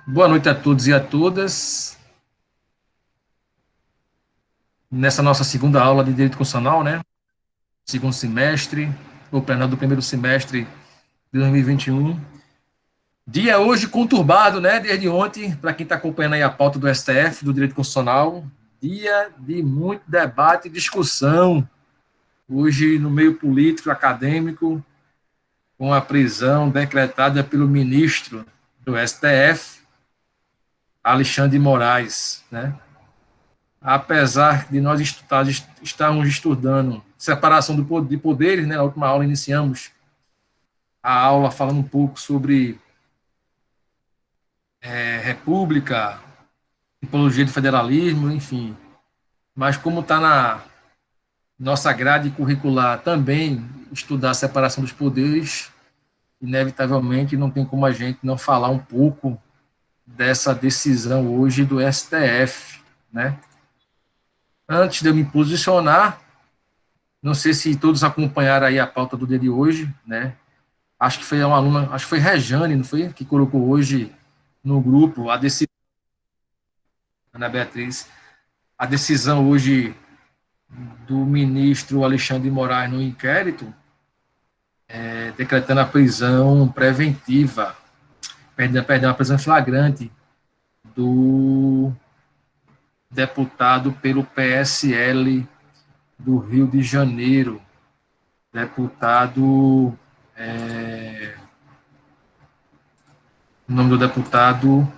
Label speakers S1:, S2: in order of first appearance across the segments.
S1: Boa noite a todos e a todas. Nessa nossa segunda aula de Direito Constitucional, né? Segundo semestre, ou perdão, do primeiro semestre de 2021. Dia hoje conturbado, né? Desde ontem, para quem está acompanhando aí a pauta do STF, do Direito Constitucional. Dia de muito debate e discussão. Hoje, no meio político, acadêmico, com a prisão decretada pelo ministro do STF, Alexandre de Moraes, né? Apesar de nós estarmos estudando separação de poderes, né? Na última aula iniciamos a aula falando um pouco sobre república, tipologia de federalismo, enfim. Mas como está na nossa grade curricular também estudar a separação dos poderes, inevitavelmente não tem como a gente não falar um pouco dessa decisão hoje do STF, né? Antes de eu me posicionar, não sei se todos acompanharam aí a pauta do dia de hoje, né? Acho que foi uma aluna, acho que foi Rejane, não foi? Que colocou hoje no grupo a decisão, Ana Beatriz, a decisão hoje do ministro Alexandre de Moraes no inquérito, decretando a prisão preventiva, perdão, a prisão flagrante do deputado pelo PSL do Rio de Janeiro, deputado, o nome do deputado,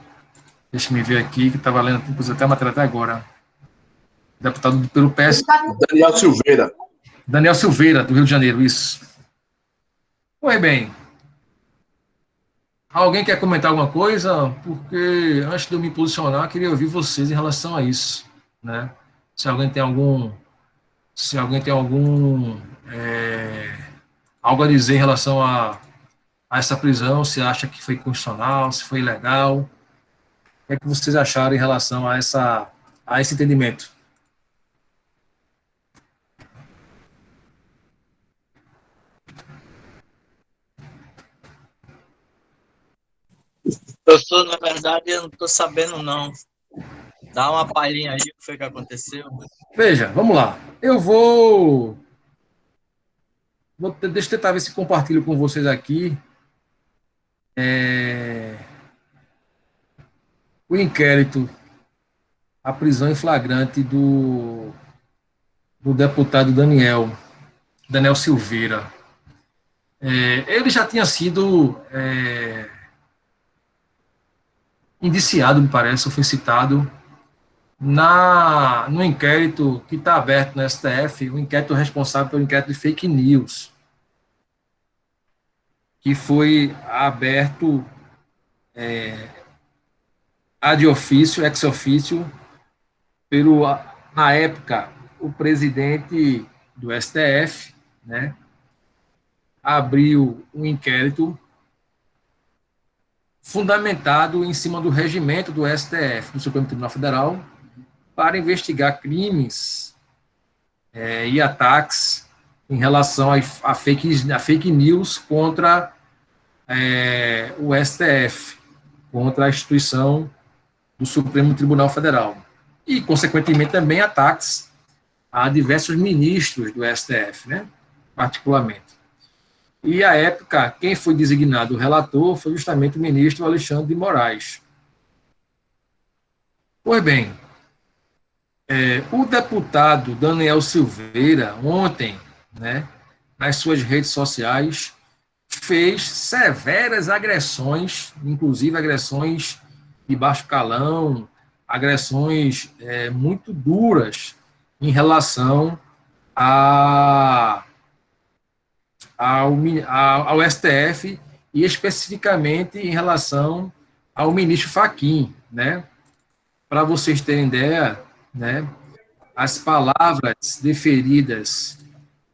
S1: deixa me ver aqui, que estava lendo, pus até a matéria até agora, deputado pelo PS,
S2: Daniel Silveira.
S1: Daniel Silveira, do Rio de Janeiro, isso. Pois bem, alguém quer comentar alguma coisa? Porque antes de eu me posicionar, queria ouvir vocês em relação a isso, né? Se alguém tem algum, se alguém tem algum algo a dizer em relação a essa prisão, se acha que foi constitucional, se foi ilegal, o que é que vocês acharam em relação a esse entendimento?
S3: Professor, na verdade, eu não estou sabendo, não. Dá uma palhinha aí, o que foi que aconteceu?
S1: Veja, vamos lá. Deixa eu tentar ver se compartilho com vocês aqui o inquérito, a prisão em flagrante do deputado Daniel Silveira. Ele já tinha sido indiciado, me parece, ou foi citado no inquérito que está aberto no STF, o inquérito responsável pelo inquérito de fake news, que foi aberto ad ofício, ex ofício, pelo, na época, o presidente do STF, né, abriu um inquérito fundamentado em cima do regimento do STF, do Supremo Tribunal Federal, para investigar crimes e ataques em relação a fake news contra o STF, contra a instituição do Supremo Tribunal Federal. E, consequentemente, também ataques a diversos ministros do STF, né, particularmente. E, à época, quem foi designado o relator foi justamente o ministro Alexandre de Moraes. Pois bem, o deputado Daniel Silveira, ontem, né, nas suas redes sociais, fez severas agressões, inclusive agressões de baixo calão, agressões muito duras em relação ao STF e especificamente em relação ao ministro Fachin, né? Para vocês terem ideia, né, as palavras deferidas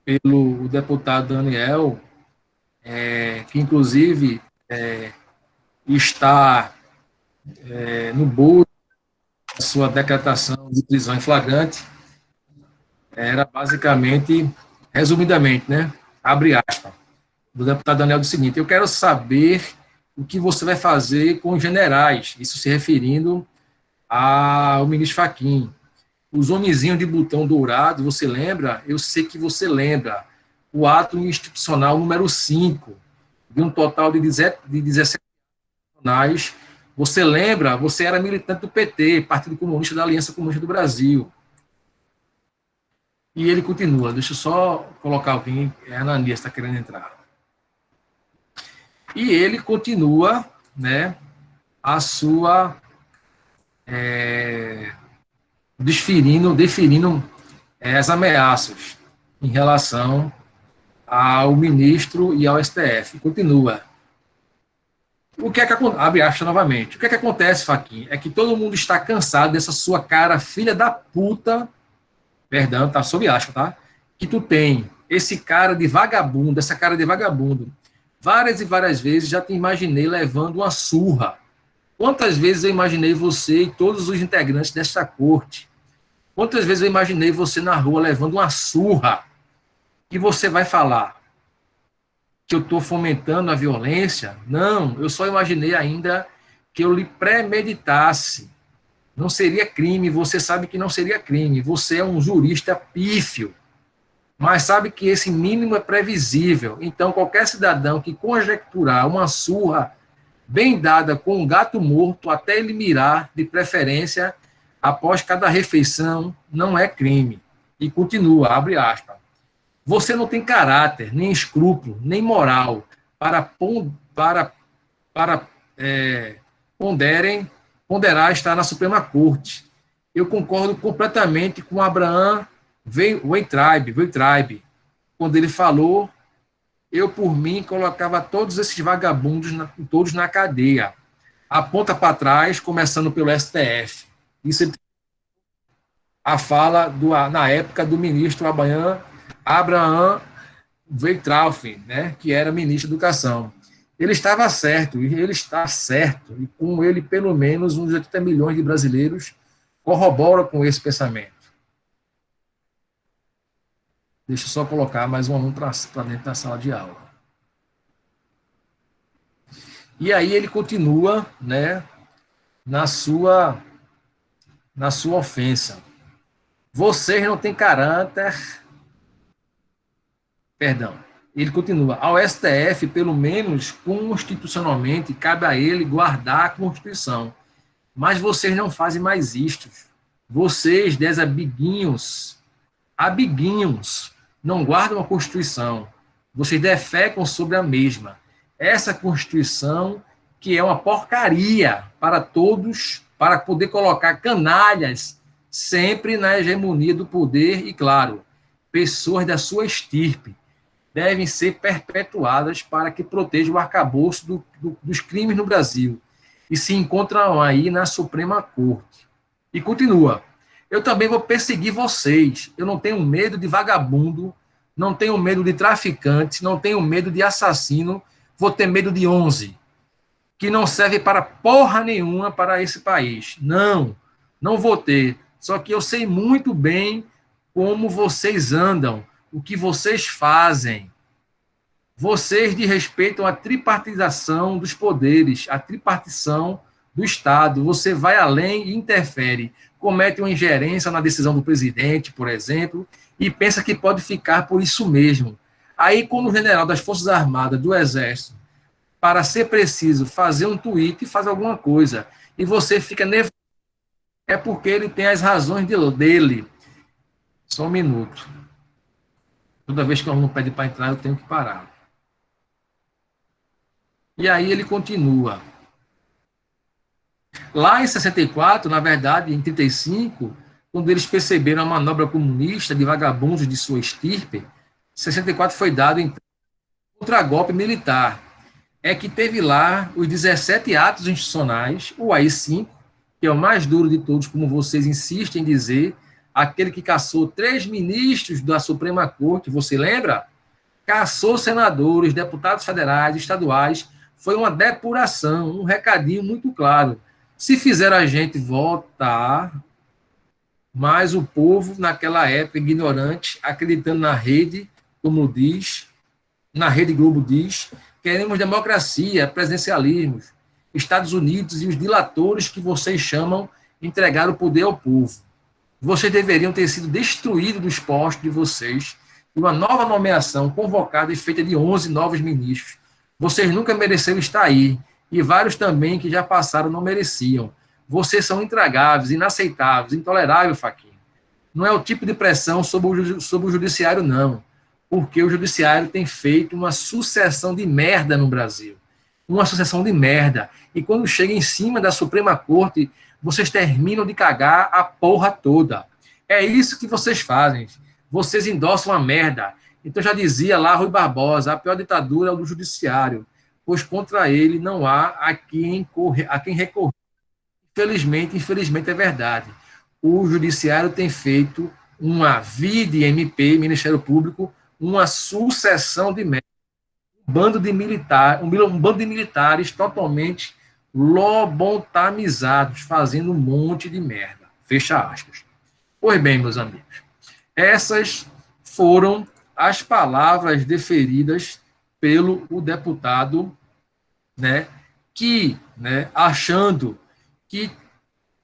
S1: pelo deputado Daniel, que inclusive está no bojo da sua decretação de prisão em flagrante, era basicamente, resumidamente, né, abre aspas, do deputado Daniel do seguinte: eu quero saber o que você vai fazer com os generais, isso se referindo ao ministro Fachin. Os homenzinhos de botão dourado, você lembra? Eu sei que você lembra. O ato institucional número 5, de um total de 17 nacionais. Você lembra? Você era militante do PT, Partido Comunista da Aliança Comunista do Brasil. E ele continua. Deixa eu só colocar alguém. Ananias está querendo entrar. E ele continua, né, a sua definindo as ameaças em relação ao ministro e ao STF. Continua. O que é que abre aspas novamente? O que é que acontece, Fachin? É que todo mundo está cansado dessa sua cara, filha da puta, perdão, tá sob aspas, tá? Que tu tem esse cara de vagabundo, essa cara de vagabundo. Várias e várias vezes já te imaginei levando uma surra. Quantas vezes eu imaginei você e todos os integrantes desta corte? Quantas vezes eu imaginei você na rua levando uma surra? Que você vai falar que eu estou fomentando a violência? Não, eu só imaginei ainda que eu lhe premeditasse. Não seria crime, você sabe que não seria crime. Você é um jurista pífio, mas sabe que esse mínimo é previsível. Então, qualquer cidadão que conjecturar uma surra bem dada com um gato morto até ele mirar, de preferência, após cada refeição, não é crime. E continua, abre aspas. Você não tem caráter, nem escrúpulo, nem moral para ponderar estar na Suprema Corte. Eu concordo completamente com Abraham Weintraub, quando ele falou, eu, por mim, colocava todos esses vagabundos todos na cadeia. Aponta para trás, começando pelo STF. Isso a fala na época do ministro Abraham Weintraub, né, que era ministro da Educação. Ele estava certo, e ele está certo, e com ele, pelo menos, uns 80 milhões de brasileiros corroboram com esse pensamento. Deixa eu só colocar mais um aluno para dentro da sala de aula. E aí ele continua, né, na sua ofensa. Vocês não têm caráter. Perdão. Ele continua. Ao STF, pelo menos constitucionalmente, cabe a ele guardar a Constituição. Mas vocês não fazem mais isto. Vocês, amiguinhos, não guardam a Constituição. Vocês defecam sobre a mesma. Essa Constituição, que é uma porcaria para todos, para poder colocar canalhas sempre na hegemonia do poder e, claro, pessoas da sua estirpe devem ser perpetuadas para que proteja o arcabouço dos crimes no Brasil e se encontram aí na Suprema Corte. E continua. Eu também vou perseguir vocês. Eu não tenho medo de vagabundo, não tenho medo de traficante, não tenho medo de assassino, vou ter medo de 11, que não serve para porra nenhuma para esse país. Não vou ter. Só que eu sei muito bem como vocês andam, o que vocês fazem. Vocês desrespeitam a tripartização dos poderes, a tripartição do Estado. Você vai além e interfere, comete uma ingerência na decisão do presidente, por exemplo, e pensa que pode ficar por isso mesmo. Aí, quando o general das Forças Armadas, do Exército, para ser preciso, fazer um tweet e faz alguma coisa, e você fica nervoso, é porque ele tem as razões dele. Só um minuto. Toda vez que o aluno pede para entrar, eu tenho que parar. E aí ele continua. Lá em 64, na verdade, em 35, quando eles perceberam a manobra comunista de vagabundos de sua estirpe, 64 foi dado, então, contra-golpe militar. É que teve lá os 17 atos institucionais, o AI-5, que é o mais duro de todos, como vocês insistem em dizer, aquele que caçou 3 ministros da Suprema Corte, você lembra? Caçou senadores, deputados federais, estaduais, foi uma depuração, um recadinho muito claro. Se fizer a gente votar, mas o povo, naquela época, ignorante, acreditando na rede, como diz, na Rede Globo diz, Queremos democracia, presidencialismo. Estados Unidos e os dilatores que vocês chamam entregar o poder ao povo. Vocês deveriam ter sido destruídos dos postos de vocês e uma nova nomeação convocada e feita de 11 novos ministros. Vocês nunca mereceram estar aí, e vários também que já passaram não mereciam. Vocês são intragáveis, inaceitáveis, intoleráveis, Fachin. Não é o tipo de pressão sobre o judiciário, não, porque o judiciário tem feito uma sucessão de merda no Brasil. Uma sucessão de merda. E quando chega em cima da Suprema Corte, vocês terminam de cagar a porra toda. É isso que vocês fazem. Vocês endossam a merda. Então já dizia lá Rui Barbosa, a pior ditadura é o do judiciário, pois contra ele não há a quem recorrer. Infelizmente é verdade. O judiciário tem feito uma vide MP, Ministério Público, uma sucessão de merda. Um bando de militares totalmente lobotomizados, fazendo um monte de merda. Fecha aspas. Pois bem, meus amigos, essas foram as palavras deferidas pelo o deputado, né, que, né, achando que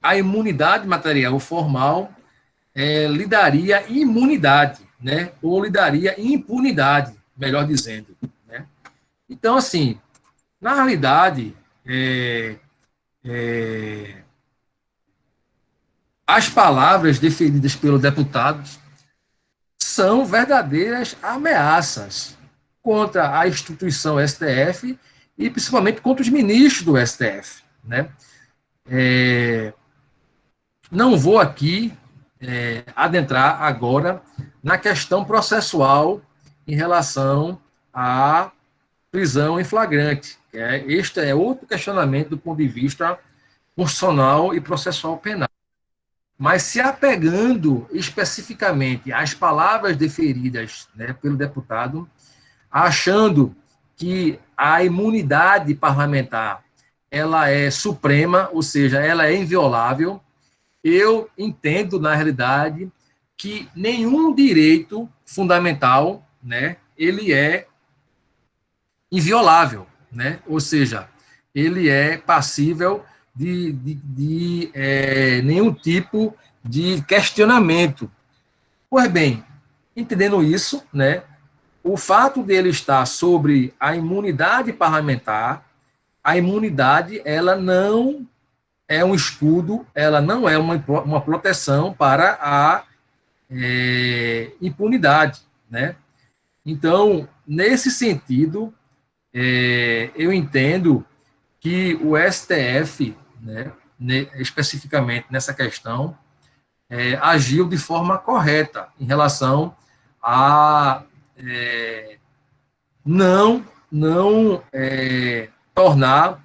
S1: a imunidade material formal lhe daria imunidade, né, ou lhe daria impunidade, melhor dizendo. Né? Então, assim, na realidade, as palavras deferidas pelo deputado são verdadeiras ameaças contra a instituição STF e principalmente contra os ministros do STF. Né? Não vou aqui adentrar agora na questão processual em relação à prisão em flagrante. Este é outro questionamento do ponto de vista constitucional e processual penal. Mas se apegando especificamente às palavras deferidas, né, pelo deputado, achando que a imunidade parlamentar ela é suprema, ou seja, ela é inviolável, eu entendo, na realidade, que nenhum direito fundamental, né, ele é inviolável, né? Ou seja, ele é passível de nenhum tipo de questionamento. Pois bem, entendendo isso, né, o fato dele estar sobre a imunidade parlamentar, a imunidade ela não é um escudo, ela não é uma proteção para a impunidade, né? Então, nesse sentido, eu entendo que o STF, né, especificamente nessa questão, agiu de forma correta em relação a não tornar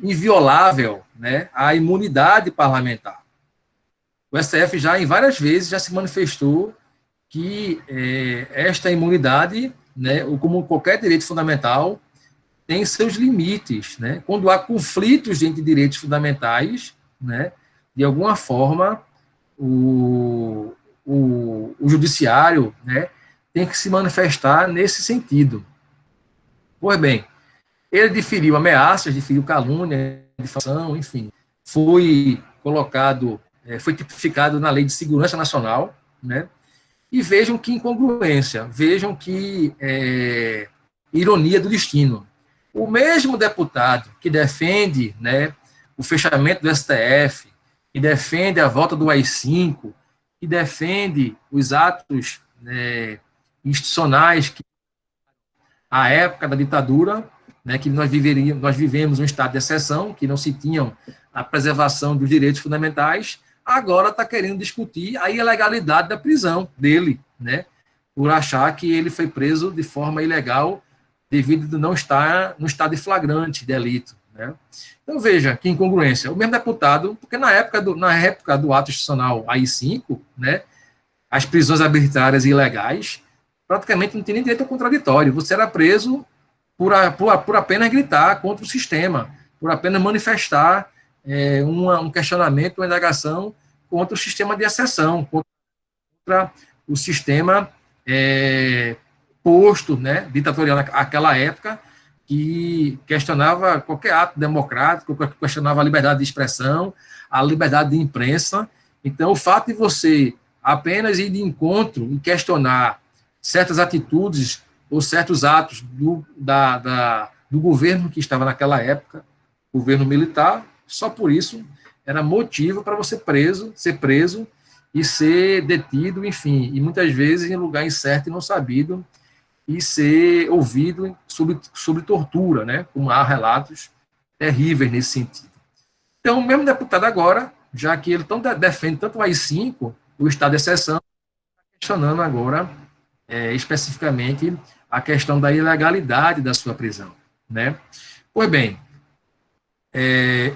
S1: inviolável, né, a imunidade parlamentar. O STF já, em várias vezes, já se manifestou que esta imunidade, né, ou como qualquer direito fundamental, tem seus limites. Né? Quando há conflitos entre direitos fundamentais, né, de alguma forma, o judiciário, né, tem que se manifestar nesse sentido. Pois bem, ele deferiu ameaças, deferiu calúnia, difamação, enfim, foi colocado, foi tipificado na Lei de Segurança Nacional, né? E vejam que incongruência, vejam que ironia do destino. O mesmo deputado que defende, né, o fechamento do STF, que defende a volta do AI-5, que defende os atos institucionais que à época da ditadura, né, que nós vivemos um estado de exceção, que não se tinham a preservação dos direitos fundamentais, agora está querendo discutir a ilegalidade da prisão dele, né, por achar que ele foi preso de forma ilegal devido a não estar no estado de flagrante delito. Né. Então, veja que incongruência. O mesmo deputado, porque na época do ato institucional AI-5, né, as prisões arbitrárias e ilegais, praticamente não tinha nem direito ao contraditório. Você era preso por apenas gritar contra o sistema, por apenas manifestar um questionamento, uma indagação contra o sistema de exceção, contra o sistema posto, né, ditatorial naquela época, que questionava qualquer ato democrático, questionava a liberdade de expressão, a liberdade de imprensa. Então, o fato de você apenas ir de encontro e questionar certas atitudes ou certos atos do governo que estava naquela época, governo militar, só por isso era motivo para você ser preso e ser detido, enfim, e muitas vezes em lugar incerto e não sabido, e ser ouvido sobre tortura, né? Como há relatos terríveis nesse sentido. Então, o mesmo deputado agora, já que ele defende tanto o AI-5, o estado de exceção, questionando agora especificamente a questão da ilegalidade da sua prisão, né? Pois bem,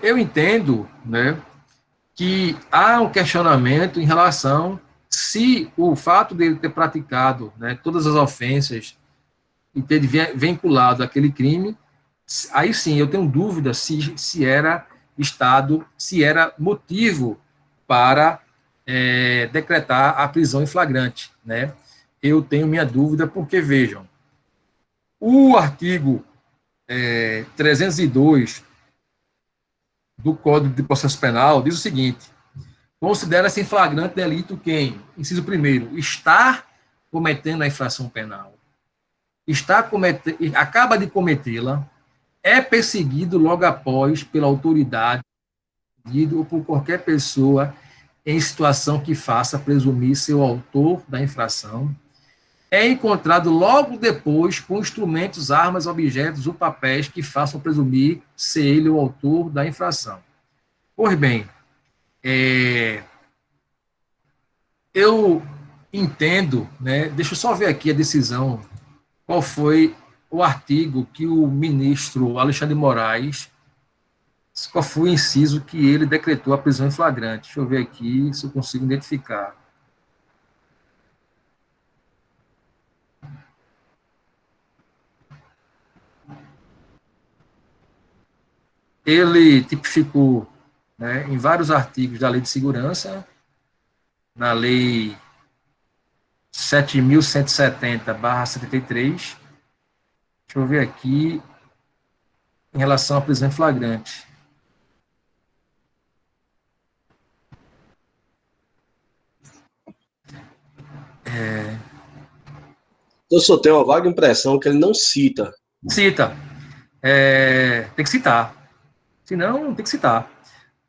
S1: eu entendo, né, que há um questionamento em relação se o fato dele ter praticado, né, todas as ofensas e ter vinculado aquele crime, aí sim eu tenho dúvida se era se era motivo para decretar a prisão em flagrante, né? Eu tenho minha dúvida porque, vejam, o artigo 302 do Código de Processo Penal diz o seguinte: considera-se em flagrante delito quem, inciso primeiro, está cometendo a infração penal, acaba de cometê-la, é perseguido logo após pela autoridade ou por qualquer pessoa em situação que faça presumir ser o autor da infração, é encontrado logo depois com instrumentos, armas, objetos ou papéis que façam presumir ser ele o autor da infração. Pois bem, eu entendo, né? Deixa eu só ver aqui a decisão, qual foi o artigo que o ministro Alexandre Moraes, qual foi o inciso que ele decretou a prisão em flagrante. Deixa eu ver aqui se eu consigo identificar. Ele tipificou, né, em vários artigos da Lei de Segurança, na Lei 7.170/73. Deixa eu ver aqui, em relação à prisão em flagrante.
S2: Eu só tenho uma vaga impressão que ele não cita.
S1: Cita. Tem que citar. Se não, tem que citar.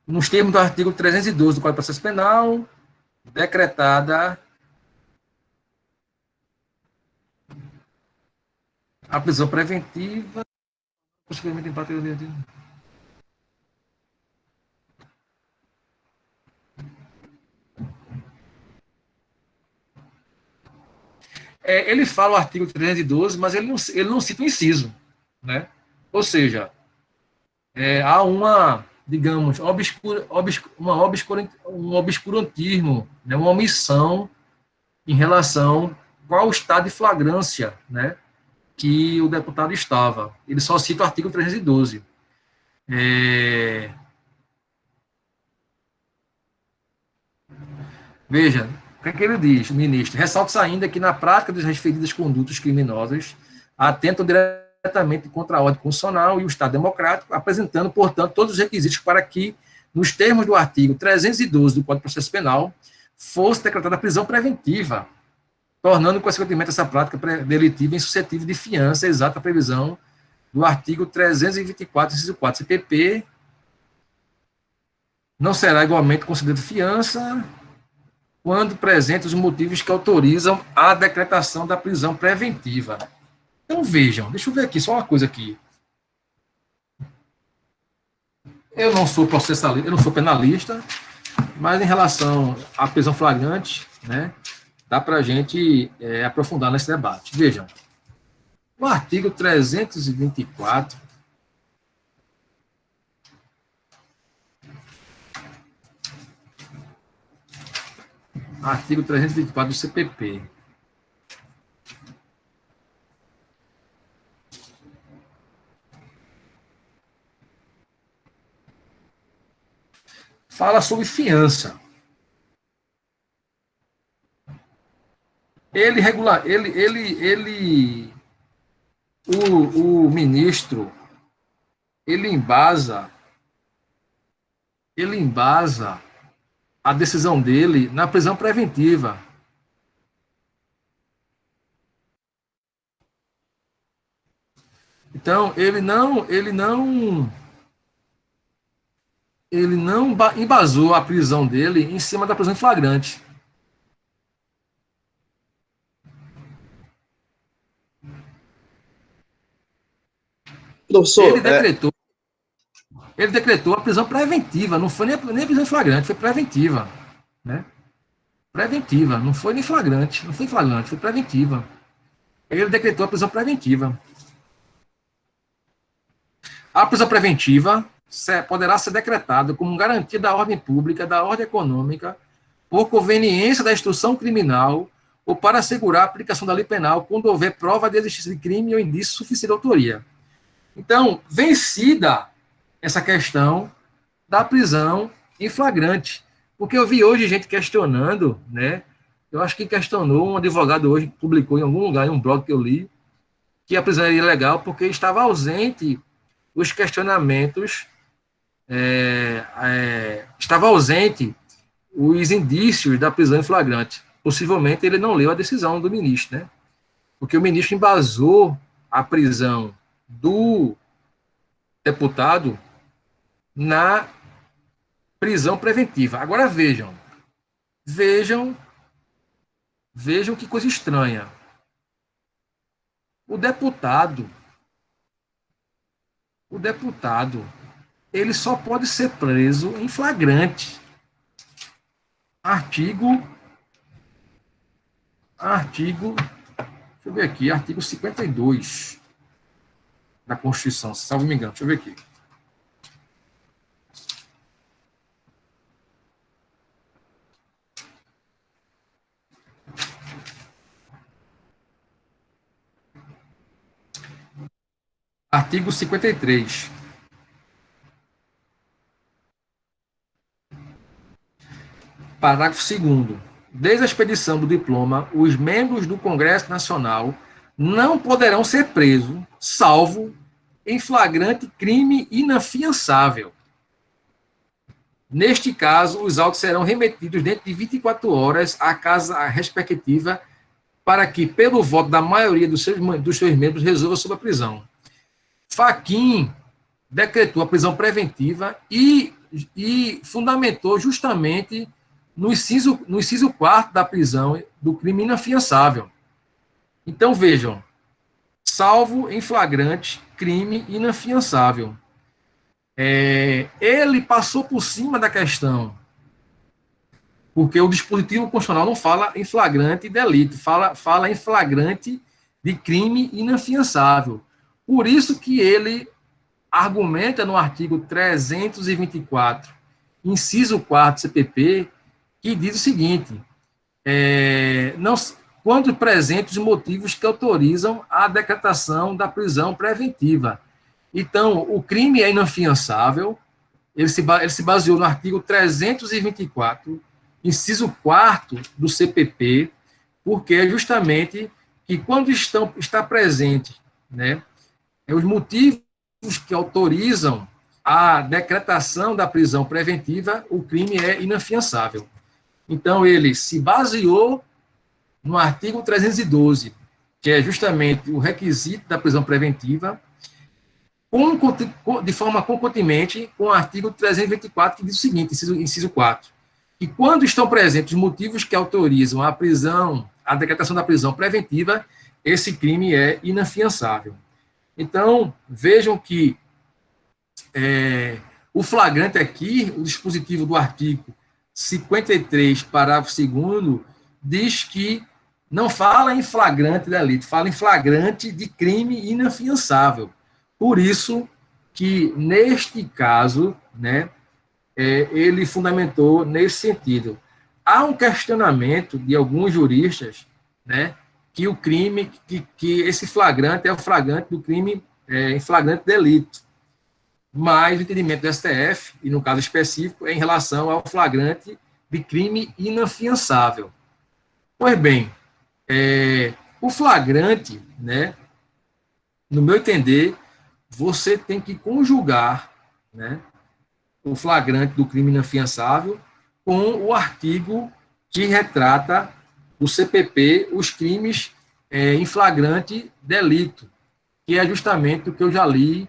S1: Nos termos do artigo 312 do Código de Processo Penal, decretada a prisão preventiva, possivelmente impacto. Ele fala o artigo 312, mas ele não cita o inciso, né? Ou seja, há uma, digamos, um obscurantismo, né? Uma omissão em relação qual o estado de flagrância, né? Que o deputado estava. Ele só cita o artigo 312. Veja, o que é que ele diz, ministro? Ressalta ainda que, na prática das referidas condutas criminosas, atentam diretamente contra a ordem constitucional e o Estado democrático, apresentando, portanto, todos os requisitos para que, nos termos do artigo 312 do Código de Processo Penal, fosse decretada a prisão preventiva, tornando, consequentemente, essa prática delitiva insuscetível de fiança, exata a previsão do artigo 324, inciso 4 CPP, não será igualmente concedida fiança quando presentes os motivos que autorizam a decretação da prisão preventiva. Então, vejam, deixa eu ver aqui, só uma coisa aqui. Eu não sou processalista, eu não sou penalista, mas em relação à prisão flagrante, né, dá para a gente aprofundar nesse debate. Vejam, o artigo 324, artigo 324 do CPP, fala sobre fiança. O ministro, ele embasa a decisão dele na prisão preventiva. Então, ele não embasou a prisão dele em cima da prisão em flagrante.
S2: Professor,
S1: Ele decretou a prisão preventiva, não foi nem a prisão em flagrante, foi preventiva, né? Preventiva, não foi nem flagrante, não foi flagrante, foi preventiva. Ele decretou a prisão preventiva. A prisão preventiva poderá ser decretada como garantia da ordem pública, da ordem econômica, por conveniência da instrução criminal ou para assegurar a aplicação da lei penal quando houver prova de existência de crime ou indício suficiente de autoria. Então, vencida essa questão da prisão em flagrante, porque eu vi hoje gente questionando, né? Eu acho que questionou, um advogado hoje publicou em algum lugar, em um blog que eu li, que a prisão era ilegal porque estava ausente os questionamentos, estava ausente os indícios da prisão em flagrante. Possivelmente ele não leu a decisão do ministro, né? Porque o ministro embasou a prisão do deputado na prisão preventiva. Agora vejam que coisa estranha. O deputado, ele só pode ser preso em flagrante. Artigo, deixa eu ver aqui, artigo 52 da Constituição, se salvo me engano, deixa eu ver aqui. Artigo 53. Parágrafo 2º. Desde a expedição do diploma, os membros do Congresso Nacional não poderão ser presos, salvo em flagrante crime inafiançável. Neste caso, os autos serão remetidos dentro de 24 horas à casa respectiva para que, pelo voto da maioria dos seus membros, resolva sobre a prisão. Fachin decretou a prisão preventiva e fundamentou justamente no inciso 4º da prisão do crime inafiançável. Então, vejam, salvo em flagrante crime inafiançável. Ele passou por cima da questão, porque o dispositivo constitucional não fala em flagrante delito, fala em flagrante de crime inafiançável. Por isso que ele argumenta no artigo 324, inciso 4 CPP, que diz o seguinte, quando presentes os motivos que autorizam a decretação da prisão preventiva. Então, o crime é inafiançável, ele se baseou no artigo 324, inciso 4 do CPP, porque é justamente que quando está presente, né, os motivos que autorizam a decretação da prisão preventiva, o crime é inafiançável. Então, ele se baseou no artigo 312, que é justamente o requisito da prisão preventiva, de forma concomitantemente com o artigo 324, que diz o seguinte, inciso 4, que quando estão presentes os motivos que autorizam a decretação da prisão preventiva, esse crime é inafiançável. Então, vejam que o flagrante aqui, o dispositivo do artigo 53, parágrafo 2º, diz que não fala em flagrante delito, fala em flagrante de crime inafiançável. Por isso que, neste caso, né, ele fundamentou nesse sentido. Há um questionamento de alguns juristas, né, que o crime, que esse flagrante é o flagrante do crime em flagrante delito. Mas o entendimento do STF, e no caso específico, é em relação ao flagrante de crime inafiançável. Pois bem, O flagrante, né, no meu entender, você tem que conjugar, né, o flagrante do crime inafiançável com o artigo que retrata o CPP, os crimes em flagrante delito, que é justamente o que eu já li,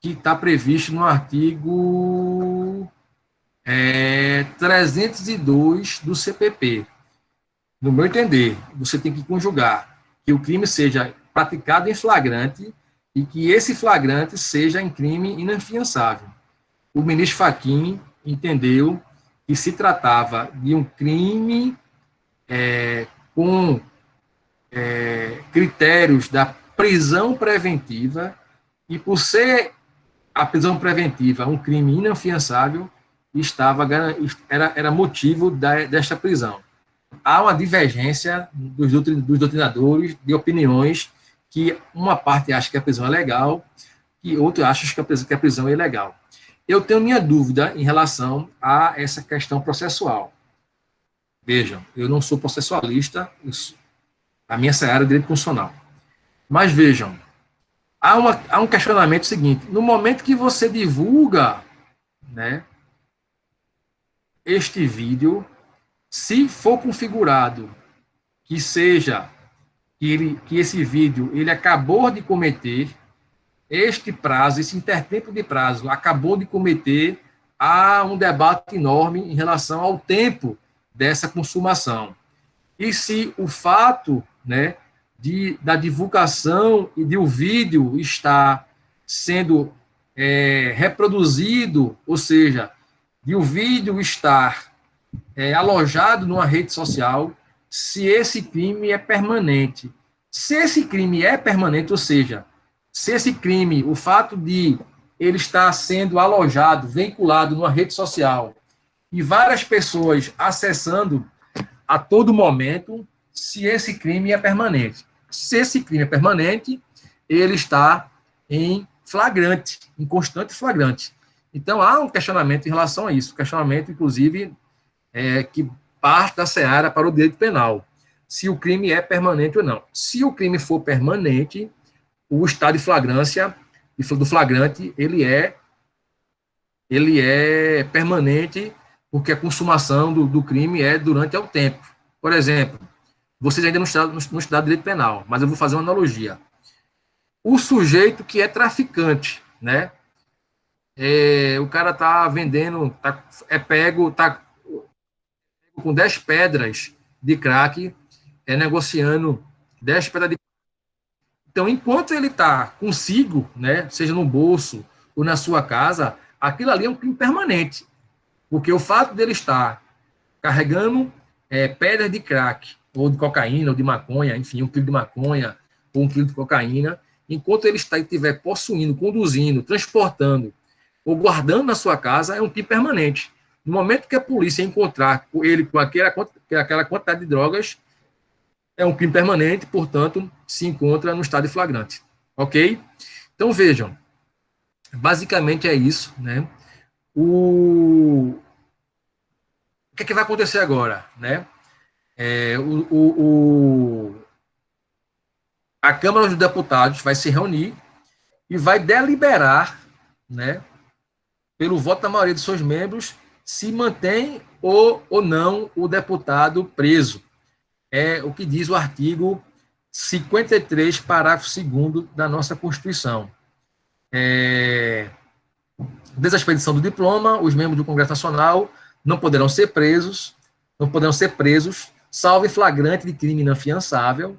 S1: que está previsto no artigo 302 do CPP. No meu entender, você tem que conjugar que o crime seja praticado em flagrante e que esse flagrante seja em crime inafiançável. O ministro Fachin entendeu que se tratava de um crime com critérios da prisão preventiva e, por ser a prisão preventiva um crime inafiançável, era motivo desta prisão. Há uma divergência dos doutrinadores de opiniões que uma parte acha que a prisão é legal e outra acha que a prisão é ilegal. Eu tenho minha dúvida em relação a essa questão processual. Vejam, eu não sou processualista, a minha seara é direito constitucional. Mas vejam, há um questionamento seguinte: no momento que você divulga, né, este vídeo, se for configurado que seja que esse vídeo ele acabou de cometer este prazo, esse intertempo de prazo acabou de cometer, há um debate enorme em relação ao tempo dessa consumação. E se o fato, né, da divulgação e de o vídeo estar sendo reproduzido, ou seja, de o vídeo estar alojado numa rede social, se esse crime é permanente. Se esse crime é permanente, ou seja, se esse crime, o fato de ele estar sendo alojado, vinculado numa rede social, e várias pessoas acessando a todo momento, se esse crime é permanente. Se esse crime é permanente, ele está em flagrante, em constante flagrante. Então, há um questionamento em relação a isso, questionamento, inclusive, que parte da seara para o direito penal, se o crime é permanente ou não. Se o crime for permanente, o estado de flagrância, do flagrante, ele é permanente, porque a consumação do crime é durante o tempo. Por exemplo, vocês ainda não estudaram direito penal, mas eu vou fazer uma analogia. O sujeito que é traficante, né? O cara tá vendendo, pego com 10 pedras de crack, negociando 10 pedras de crack. Então, enquanto ele está consigo, né, seja no bolso ou na sua casa, aquilo ali é um crime permanente. Porque o fato dele estar carregando pedras de crack, ou de cocaína, ou de maconha, enfim, 1 quilo de maconha, ou 1 quilo de cocaína, enquanto ele estiver possuindo, conduzindo, transportando, ou guardando na sua casa, é um crime permanente. No momento que a polícia encontrar ele com aquela quantidade de drogas, é um crime permanente, portanto, se encontra no estado de flagrante. Ok? Então, vejam, basicamente é isso, né? O que é que vai acontecer agora, né? A Câmara dos Deputados vai se reunir e vai deliberar, né, pelo voto da maioria de seus membros, se mantém ou não o deputado preso. É o que diz o artigo 53, parágrafo 2º da nossa Constituição. Desde a expedição do diploma, os membros do Congresso Nacional não poderão ser presos, salvo em flagrante de crime inafiançável.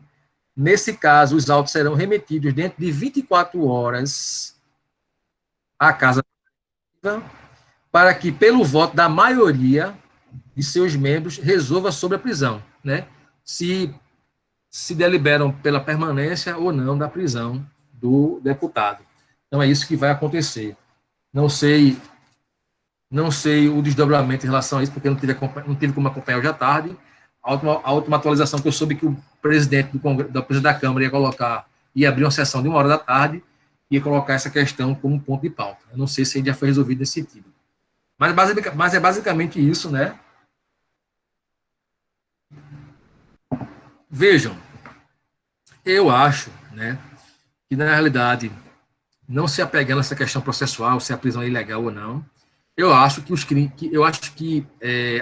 S1: Nesse caso, os autos serão remetidos dentro de 24 horas à Casa para que, pelo voto da maioria de seus membros, resolva sobre a prisão, né? Se deliberam pela permanência ou não da prisão do deputado. Então, é isso que vai acontecer. Não sei o desdobramento em relação a isso, porque eu não tive como acompanhar hoje à tarde. A última atualização que eu soube que o presidente da Câmara ia abrir uma sessão de 1 hora da tarde e ia colocar essa questão como ponto de pauta. Eu não sei se já foi resolvido nesse sentido. Mas é basicamente isso, né? Vejam, eu acho, né, que na realidade, não se apegando a essa questão processual, se a prisão é ilegal ou não, eu acho que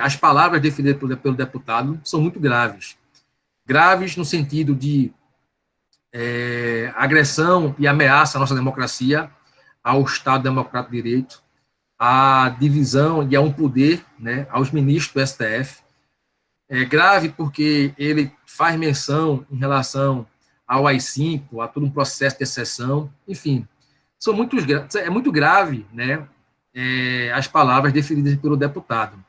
S1: as palavras definidas pelo deputado são muito graves. Graves no sentido de agressão e ameaça à nossa democracia, ao Estado Democrático de Direito, à divisão e a um poder, né, aos ministros do STF. É grave porque ele faz menção em relação ao AI-5, a todo um processo de exceção, enfim, é muito grave, né, as palavras definidas pelo deputado.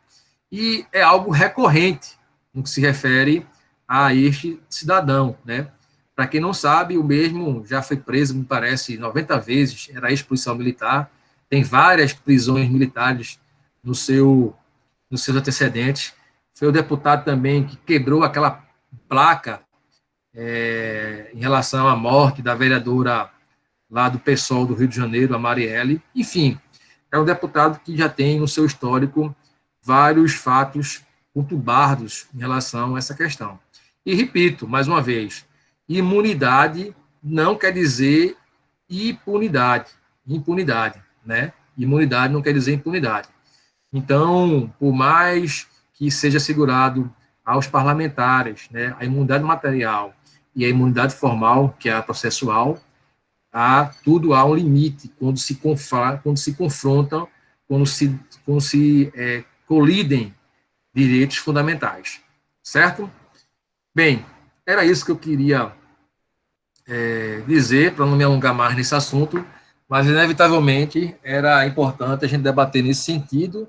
S1: E é algo recorrente no que se refere a este cidadão, né? Para quem não sabe, o mesmo já foi preso, me parece, 90 vezes, era ex-policial militar, tem várias prisões militares no nos seus antecedentes. Foi o deputado também que quebrou aquela placa em relação à morte da vereadora lá do PSOL do Rio de Janeiro, a Marielle. Enfim, é um deputado que já tem no seu histórico vários fatos conturbados em relação a essa questão. E repito, mais uma vez, imunidade não quer dizer impunidade, né? Imunidade não quer dizer impunidade. Então, por mais que seja assegurado aos parlamentares, né, a imunidade material e a imunidade formal, que é a processual, há um limite quando se confrontam, quando se colidem direitos fundamentais, certo? Bem, era isso que eu queria dizer, para não me alongar mais nesse assunto, mas inevitavelmente era importante a gente debater nesse sentido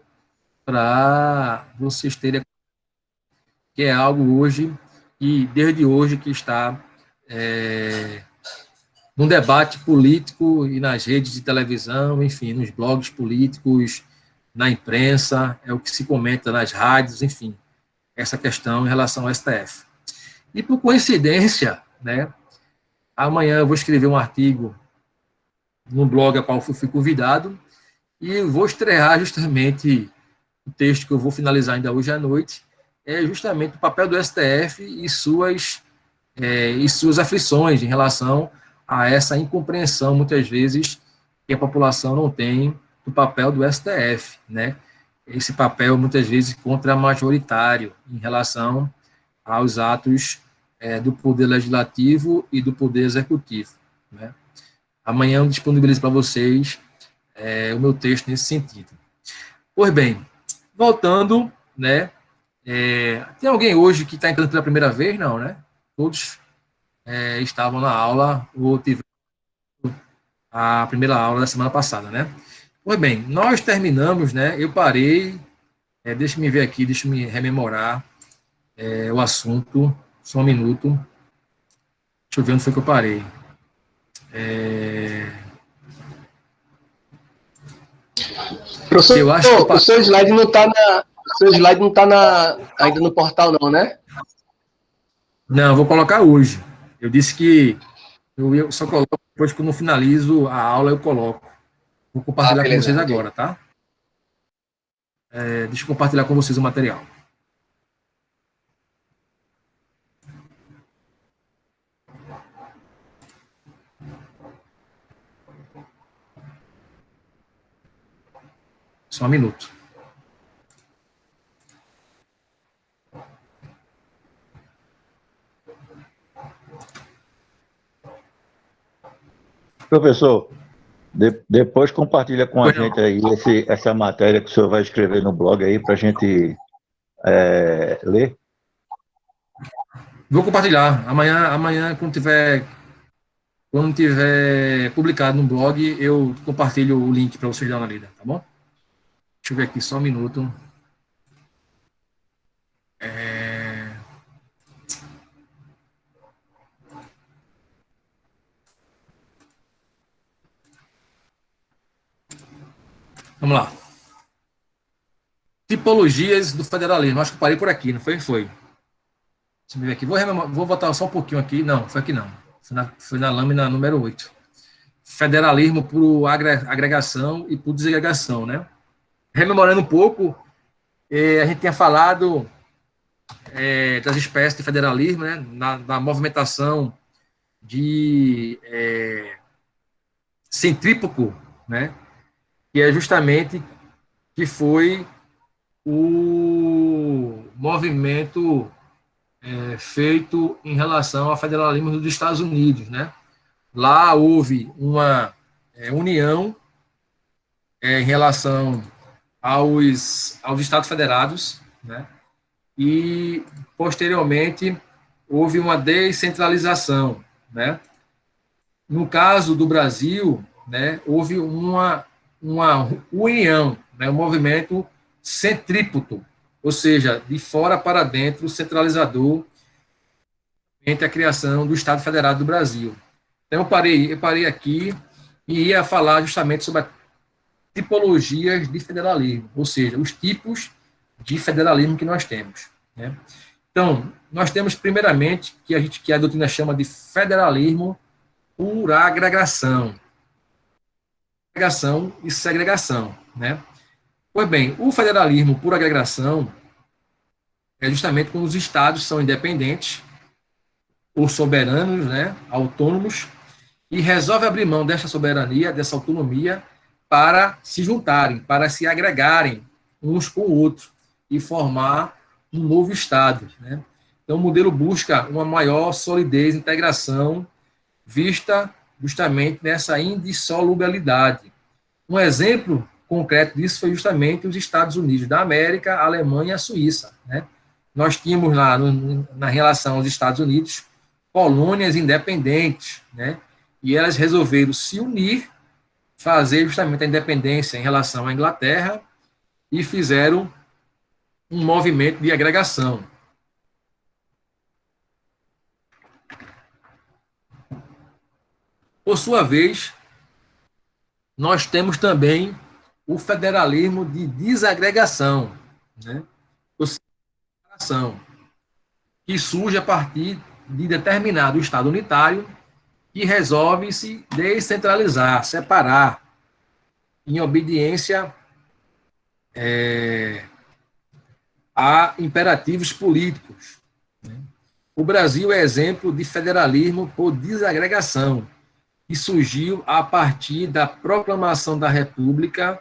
S1: para vocês terem que é algo hoje e desde hoje que está num debate político e nas redes de televisão, enfim, nos blogs políticos, na imprensa, é o que se comenta nas rádios, enfim, essa questão em relação ao STF. E por coincidência, né, amanhã eu vou escrever um artigo no blog a qual fui convidado e vou estrear justamente o texto que eu vou finalizar ainda hoje à noite, é justamente o papel do STF e suas aflições em relação a essa incompreensão, muitas vezes, que a população não tem do papel do STF, né? Esse papel, muitas vezes, contra-majoritário em relação aos atos do Poder Legislativo e do Poder Executivo, né? Amanhã eu disponibilizo para vocês o meu texto nesse sentido. Pois bem, voltando, né? Tem alguém hoje que está entrando pela primeira vez? Não, né? Todos estavam na aula ou tiveram a primeira aula da semana passada, né? Pois bem, nós terminamos, né? Eu parei, deixa eu ver aqui, deixa eu me rememorar o assunto, só um minuto. Deixa eu ver onde foi que eu parei.
S2: Professor,
S1: Eu acho que
S2: o seu slide não está ainda no portal, não, né?
S1: Não, vou colocar hoje. Eu disse que eu só coloco depois que eu não finalizo a aula, eu coloco. Vou compartilhar com vocês agora, tá? Deixa eu compartilhar com vocês o material. Só um minuto.
S4: Professor, depois compartilha com a gente aí essa matéria que o senhor vai escrever no blog aí para a gente ler.
S1: Vou compartilhar. Amanhã quando tiver publicado no blog, eu compartilho o link para vocês darem uma lida, tá bom? Deixa eu ver aqui só um minuto. Vamos lá. Tipologias do federalismo. Acho que eu parei por aqui, não foi? Foi. Deixa eu ver aqui. Vou botar só um pouquinho aqui. Não, foi aqui não. Foi na lâmina número 8. Federalismo por agregação e por desagregação, né? Rememorando um pouco, a gente tinha falado das espécies de federalismo, né? Na movimentação centrífugo, né? Que é justamente que foi o movimento feito em relação ao federalismo dos Estados Unidos, né? Lá houve uma união em relação aos Estados Federados, né? E posteriormente houve uma descentralização, né? No caso do Brasil, né, houve uma união, né, um movimento centrípeto, ou seja, de fora para dentro, centralizador, entre a criação do Estado Federado do Brasil. Então, eu parei aqui e ia falar justamente sobre as tipologias de federalismo, ou seja, os tipos de federalismo que nós temos, né? Então, nós temos, primeiramente, que a doutrina chama de federalismo por agregação. Agregação e segregação, né? Pois bem, o federalismo por agregação é justamente quando os estados são independentes ou soberanos, né, autônomos, e resolve abrir mão dessa soberania, dessa autonomia, para se juntarem, para se agregarem uns com o outro e formar um novo Estado, né? Então, o modelo busca uma maior solidez, integração, vista justamente nessa indissolubilidade. Um exemplo concreto disso foi justamente os Estados Unidos da América, a Alemanha e a Suíça, né? Nós tínhamos lá, na relação aos Estados Unidos, colônias independentes, né? E elas resolveram se unir, fazer justamente a independência em relação à Inglaterra e fizeram um movimento de agregação. Por sua vez, nós temos também o federalismo de desagregação, né? Ou seja, que surge a partir de determinado Estado unitário que resolve se descentralizar, separar, em obediência a imperativos políticos. O Brasil é exemplo de federalismo por desagregação, que surgiu a partir da proclamação da República,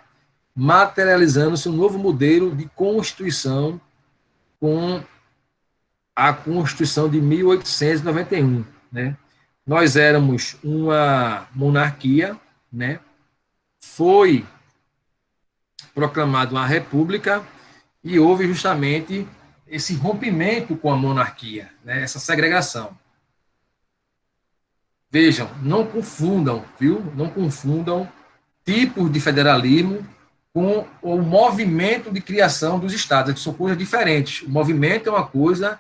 S1: materializando-se um novo modelo de Constituição com a Constituição de 1891, né? Nós éramos uma monarquia, né? Foi proclamada uma república e houve justamente esse rompimento com a monarquia, né? Essa segregação. Vejam, não confundam, viu? Não confundam tipos de federalismo com o movimento de criação dos estados, que são coisas diferentes. O movimento é uma coisa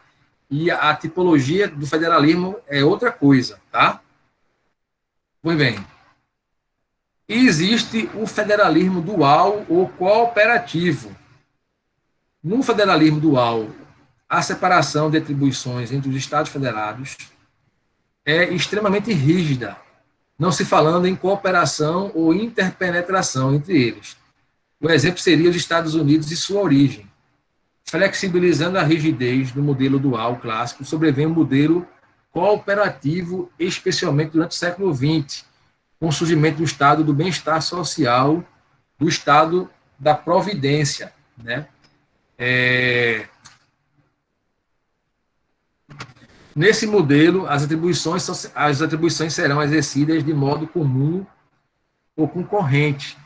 S1: e a tipologia do federalismo é outra coisa, tá? Pois bem, existe o federalismo dual ou cooperativo. No federalismo dual, a separação de atribuições entre os estados federados é extremamente rígida, não se falando em cooperação ou interpenetração entre eles. O exemplo seria os Estados Unidos e sua origem. Flexibilizando a rigidez do modelo dual clássico, sobrevém um modelo cooperativo, especialmente durante o século XX, com o surgimento do Estado do bem-estar social, do Estado da providência, né? Nesse modelo, as atribuições serão exercidas de modo comum ou concorrente,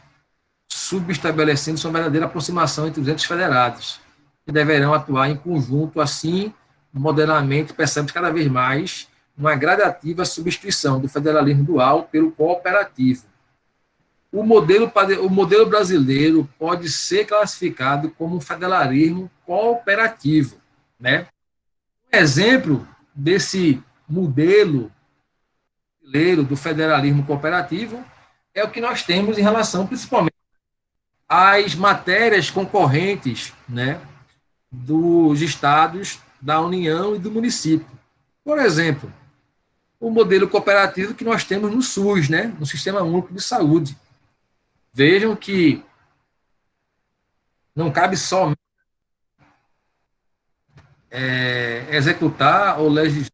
S1: subestabelecendo-se uma verdadeira aproximação entre os entes federados, que deverão atuar em conjunto, assim, modernamente, percebe cada vez mais uma gradativa substituição do federalismo dual pelo cooperativo. O modelo brasileiro pode ser classificado como um federalismo cooperativo, né? Um exemplo desse modelo brasileiro do federalismo cooperativo é o que nós temos em relação, principalmente, às matérias concorrentes, né, dos estados, da União e do município. Por exemplo, o modelo cooperativo que nós temos no SUS, né, no Sistema Único de Saúde. Vejam que não cabe só executar ou legislar,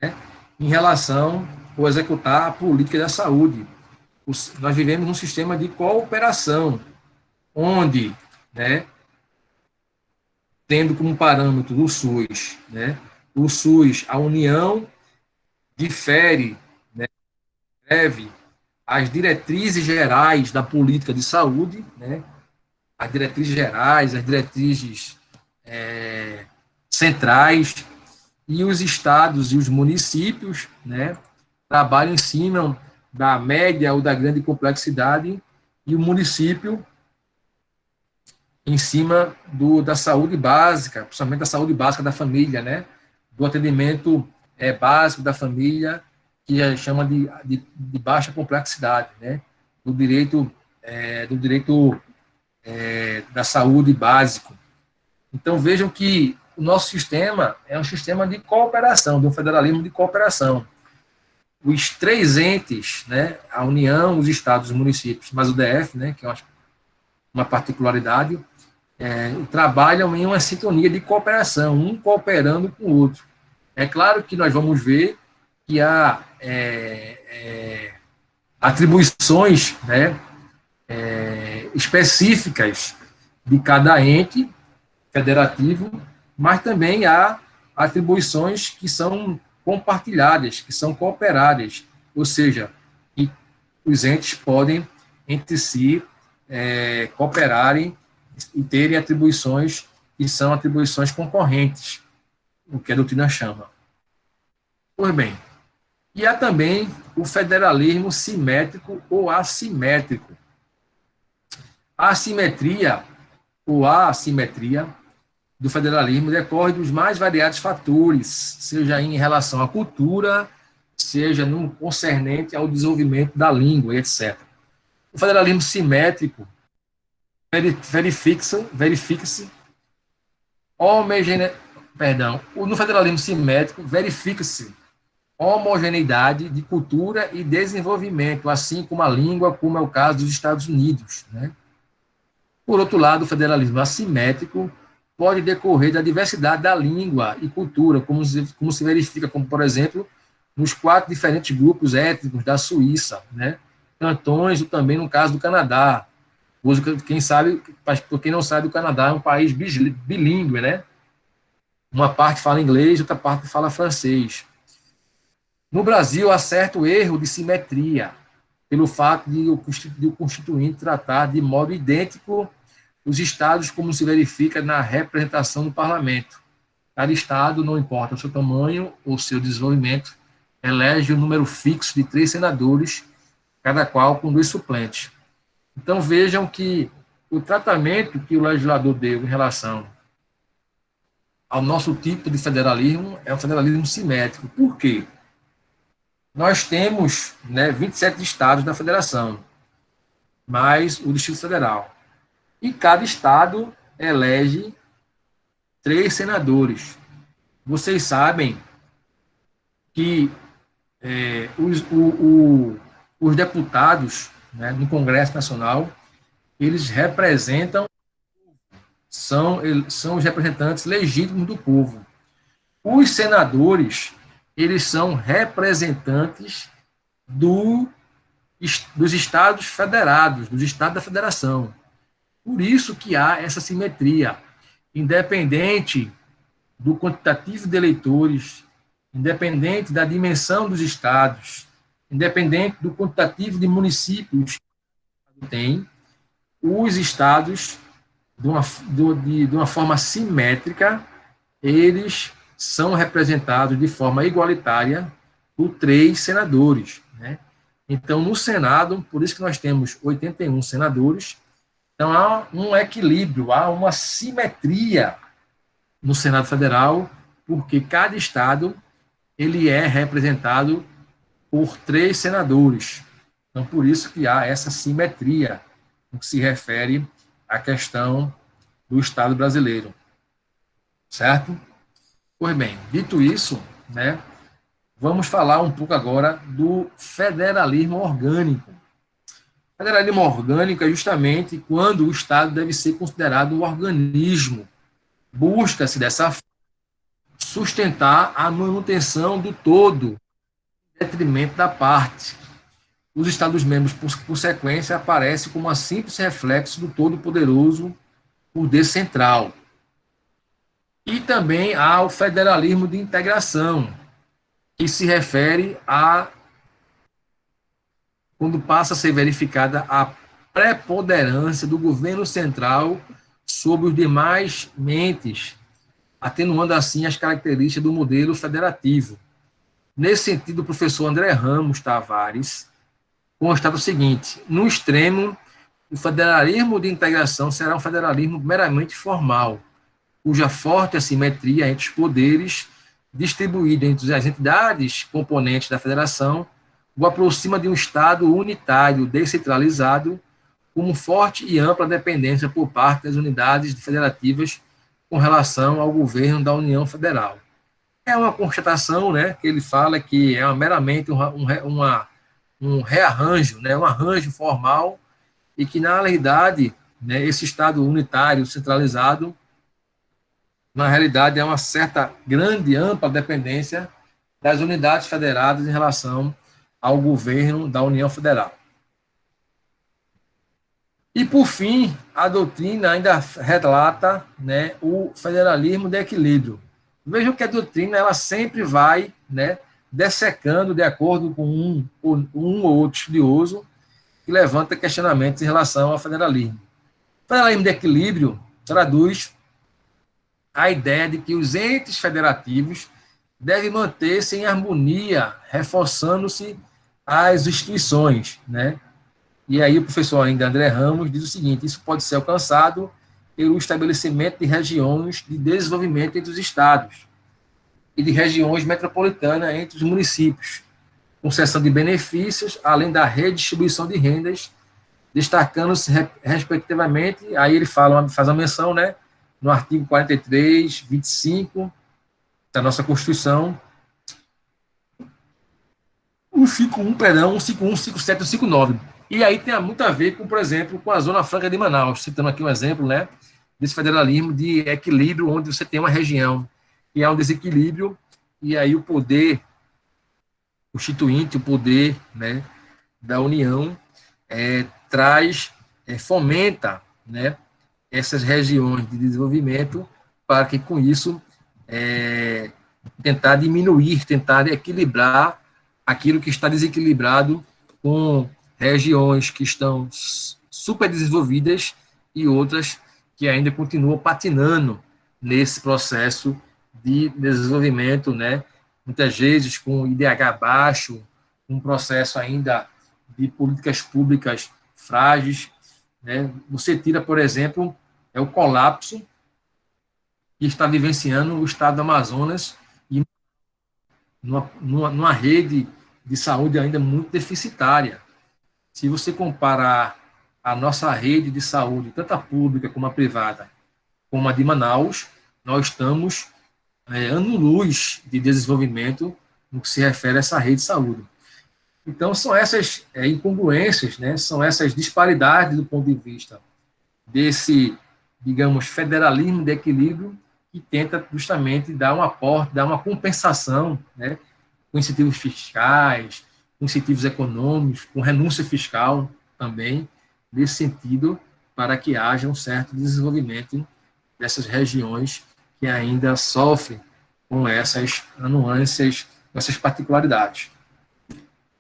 S1: né, em relação ao executar a política da saúde. Nós vivemos num sistema de cooperação, onde, né, tendo como parâmetro o SUS, né, o SUS, a União difere, né, escreve as diretrizes gerais da política de saúde, né, as diretrizes gerais, as diretrizes centrais, e os estados e os municípios, né, trabalham em cima da média ou da grande complexidade, e o município em cima da saúde básica, principalmente da saúde básica da família, né, do atendimento básico da família, que a gente chama de baixa complexidade, né, do direito da saúde básico. Então, vejam que o nosso sistema é um sistema de cooperação, de um federalismo de cooperação. Os três entes, né, a União, os estados, os municípios, mas o DF, né, que é uma particularidade, trabalham em uma sintonia de cooperação, um cooperando com o outro. É claro que nós vamos ver que há atribuições, né, específicas de cada ente federativo, mas também há atribuições que são compartilhadas, que são cooperadas, ou seja, que os entes podem entre si cooperarem e terem atribuições que são atribuições concorrentes, o que a doutrina chama. Pois bem, e há também o federalismo simétrico ou assimétrico. A assimetria ou a assimetria do federalismo decorre dos mais variados fatores, seja em relação à cultura, seja no concernente ao desenvolvimento da língua, etc. O federalismo simétrico verifica-se no federalismo simétrico verifica-se homogeneidade de cultura e desenvolvimento, assim como a língua, como é o caso dos Estados Unidos, né? Por outro lado, o federalismo assimétrico pode decorrer da diversidade da língua e cultura, como se verifica, como, por exemplo, nos 4 diferentes grupos étnicos da Suíça, né? Cantões, ou também no caso do Canadá. Quem não sabe, o Canadá é um país bilíngue, né? Uma parte fala inglês, outra parte fala francês. No Brasil, há certo erro de simetria, pelo fato de o Constituinte tratar de modo idêntico os estados, como se verifica na representação do parlamento. Cada estado, não importa o seu tamanho ou seu desenvolvimento, elege um número fixo de 3 senadores, cada qual com 2 suplentes. Então, vejam que o tratamento que o legislador deu em relação ao nosso tipo de federalismo é um federalismo simétrico. Por quê? Nós temos, né, 27 estados da federação, mais o Distrito Federal. E cada estado elege 3 senadores. Vocês sabem que os deputados, né, no Congresso Nacional, eles representam, são os representantes legítimos do povo. Os senadores, eles são representantes dos estados federados, dos estados da federação. Por isso que há essa simetria, independente do quantitativo de eleitores, independente da dimensão dos estados, independente do quantitativo de municípios que tem, os estados, de uma forma simétrica, eles são representados de forma igualitária por 3 senadores, né? Então, no Senado, por isso que nós temos 81 senadores, então há um equilíbrio, há uma simetria no Senado Federal, porque cada estado ele é representado por 3 senadores. Então, por isso que há essa simetria no que se refere à questão do Estado brasileiro. Certo? Pois bem, dito isso, né, vamos falar um pouco agora do federalismo orgânico. O federalismo orgânico é justamente quando o Estado deve ser considerado um organismo. Busca-se, dessa forma, sustentar a manutenção do todo detrimento da parte. Os Estados-membros, por consequência, aparecem como um simples reflexo do todo-poderoso poder central. E também há o federalismo de integração, que se refere a quando passa a ser verificada a preponderância do governo central sobre os demais mentes, atenuando assim as características do modelo federativo. Nesse sentido, o professor André Ramos Tavares constata o seguinte: no extremo, o federalismo de integração será um federalismo meramente formal, cuja forte assimetria entre os poderes distribuídos entre as entidades componentes da federação o aproxima de um Estado unitário, descentralizado, com forte e ampla dependência por parte das unidades federativas com relação ao governo da União Federal. É uma constatação, né, que ele fala que é meramente um rearranjo, né, um arranjo formal, e que, na realidade, né, esse Estado unitário, centralizado, na realidade, é uma certa grande, ampla dependência das unidades federadas em relação ao governo da União Federal. E, por fim, a doutrina ainda relata, né, o federalismo de equilíbrio. Vejam que a doutrina ela sempre vai, né, dessecando de acordo com um ou outro estudioso que levanta questionamentos em relação ao federalismo. O federalismo de equilíbrio traduz a ideia de que os entes federativos devem manter-se em harmonia, reforçando-se as instituições, né? E aí o professor ainda André Ramos diz o seguinte: isso pode ser alcançado pelo estabelecimento de regiões de desenvolvimento entre os estados e de regiões metropolitanas entre os municípios, concessão de benefícios, além da redistribuição de rendas, destacando-se respectivamente, aí ele faz a menção, né, no artigo 43, 25 da nossa Constituição, 151, 57 e 59. E aí tem muito a ver com, por exemplo, com a Zona Franca de Manaus, citando aqui um exemplo, né, desse federalismo de equilíbrio, onde você tem uma região que há um desequilíbrio, e aí o poder constituinte, o poder, né, da União, fomenta, né, essas regiões de desenvolvimento para que, com isso, tentar diminuir, tentar equilibrar aquilo que está desequilibrado com regiões que estão super desenvolvidas e outras que ainda continuam patinando nesse processo de desenvolvimento, né? Muitas vezes com IDH baixo, um processo ainda de políticas públicas frágeis, né? Você tira, por exemplo, o colapso que está vivenciando o estado do Amazonas e numa rede de saúde ainda muito deficitária. Se você comparar a nossa rede de saúde, tanto a pública como a privada, como a de Manaus, nós estamos ano-luz de desenvolvimento no que se refere a essa rede de saúde. Então, são essas incongruências, né? São essas disparidades do ponto de vista desse, digamos, federalismo de equilíbrio que tenta justamente dar um aporte, dar uma compensação, né? Com incentivos fiscais, com incentivos econômicos, com renúncia fiscal também, nesse sentido, para que haja um certo desenvolvimento dessas regiões que ainda sofrem com essas anuâncias, com essas particularidades.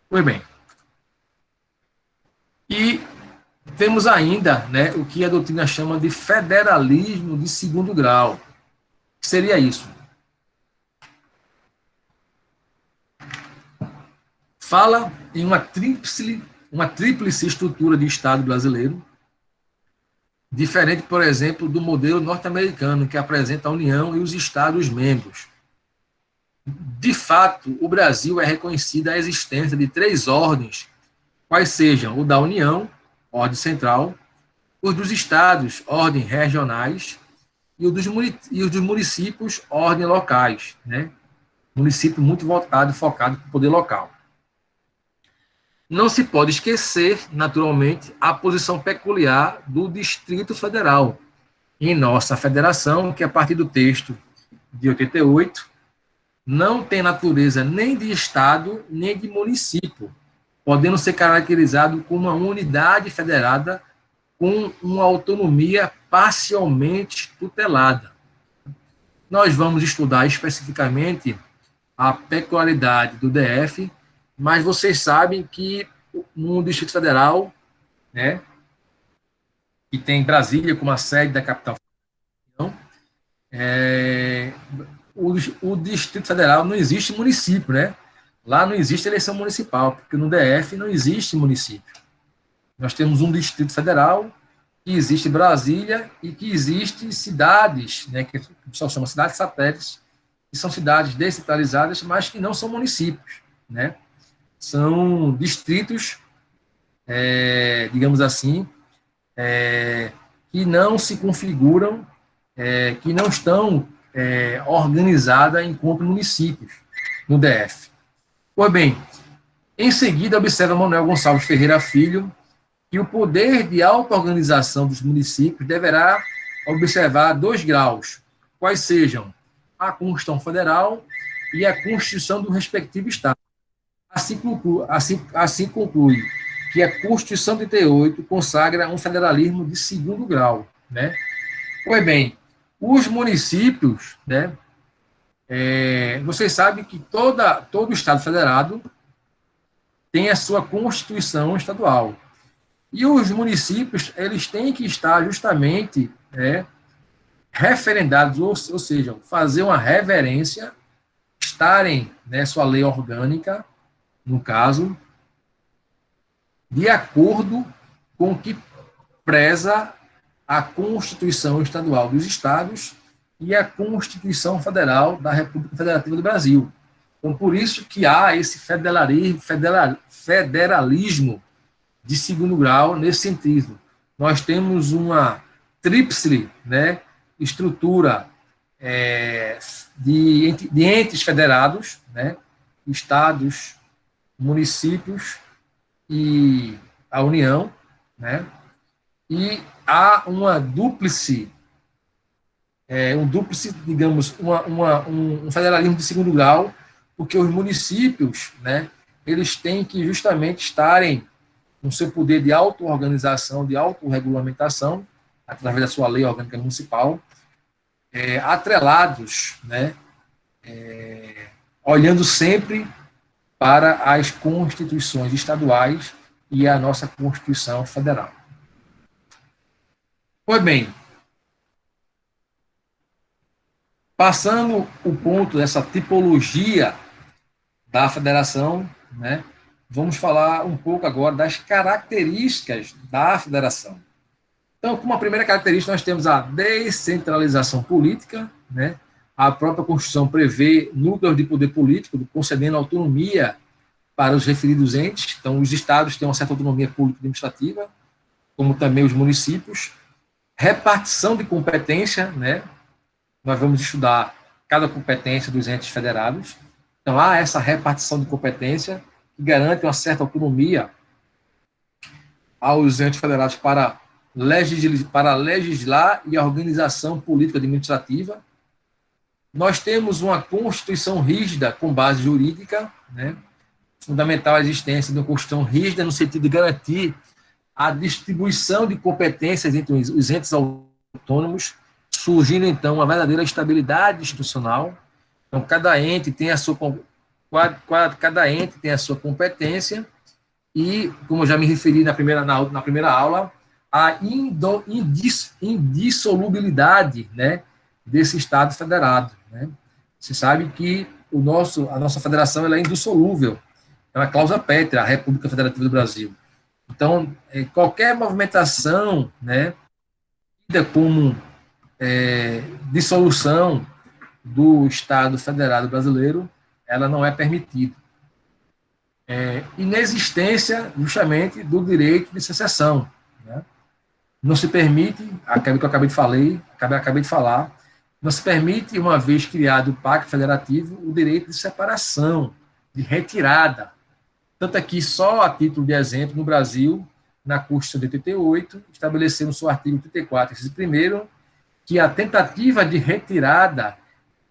S1: Pois bem. E temos ainda, né, o que a doutrina chama de federalismo de segundo grau. O que seria isso? Fala em uma tríplice estrutura de Estado brasileiro, diferente, por exemplo, do modelo norte-americano, que apresenta a União e os Estados-membros. De fato, o Brasil é reconhecida a existência de 3 ordens, quais sejam o da União, ordem central, os dos Estados, ordem regionais, e os dos municípios, ordem locais, né? Município muito voltado, focado para o poder local. Não se pode esquecer, naturalmente, a posição peculiar do Distrito Federal em nossa federação, que a partir do texto de 88, não tem natureza nem de Estado, nem de município, podendo ser caracterizado como uma unidade federada com uma autonomia parcialmente tutelada. Nós vamos estudar especificamente a peculiaridade do DF, mas vocês sabem que no Distrito Federal, né, que tem Brasília como a sede da capital, o Distrito Federal não existe município, né? Lá não existe eleição municipal, porque no DF não existe município. Nós temos um Distrito Federal, que existe Brasília e que existe cidades, né, que o pessoal chama cidades satélites, que são cidades descentralizadas, mas que não são municípios, né? São distritos, digamos assim, que não se configuram, que não estão organizadas enquanto municípios no DF. Pois bem, em seguida observa Manuel Gonçalves Ferreira Filho que o poder de auto-organização dos municípios deverá observar 2 graus, quais sejam a Constituição Federal e a Constituição do respectivo Estado. Assim conclui que a Constituição de 88 consagra um federalismo de 2º grau, né? Pois bem, os municípios, né, vocês sabem que todo Estado federado tem a sua Constituição estadual. E os municípios, eles têm que estar justamente referendados, ou seja, fazer uma reverência, estarem, né, sua lei orgânica, no caso, de acordo com o que preza a Constituição Estadual dos Estados e a Constituição Federal da República Federativa do Brasil. Então, por isso que há esse federalismo de 2º grau nesse sentido. Nós temos uma tríplice, né, estrutura de entes federados, né, estados, municípios e a União, né, e há uma dúplice, digamos, um federalismo de 2º grau, porque os municípios, né, eles têm que justamente estarem com seu poder de auto-organização, de autorregulamentação, através da sua lei orgânica municipal, atrelados, né, olhando sempre para as constituições estaduais e a nossa Constituição Federal. Pois bem, passando o ponto dessa tipologia da federação, né, vamos falar um pouco agora das características da federação. Então, como a primeira característica, nós temos a descentralização política, né? A própria Constituição prevê núcleos de poder político, concedendo autonomia para os referidos entes. Então, os estados têm uma certa autonomia político-administrativa, como também os municípios. Repartição de competência, né? Nós vamos estudar cada competência dos entes federados. Então, há essa repartição de competência que garante uma certa autonomia aos entes federados para legislar e a organização política administrativa. Nós temos uma Constituição rígida com base jurídica, né? Fundamental a existência de uma Constituição rígida no sentido de garantir a distribuição de competências entre os entes autônomos, surgindo, então, uma verdadeira estabilidade institucional. Então, cada ente tem a sua competência e, como eu já me referi na primeira aula, a indissolubilidade, né, desse Estado federado, né? Você sabe que a nossa federação ela é indissolúvel, é uma cláusula pétrea, a República Federativa do Brasil. Então, qualquer movimentação, né, como dissolução do Estado Federado Brasileiro, ela não é permitida. Inexistência, justamente, do direito de secessão, né? Não se permite, aquilo que eu acabei de falar, não se permite, uma vez criado o Pacto Federativo, o direito de separação, de retirada. Tanto é que, só a título de exemplo, no Brasil, na Constituição de 88, estabeleceu no seu artigo 34, esse primeiro, que a tentativa de retirada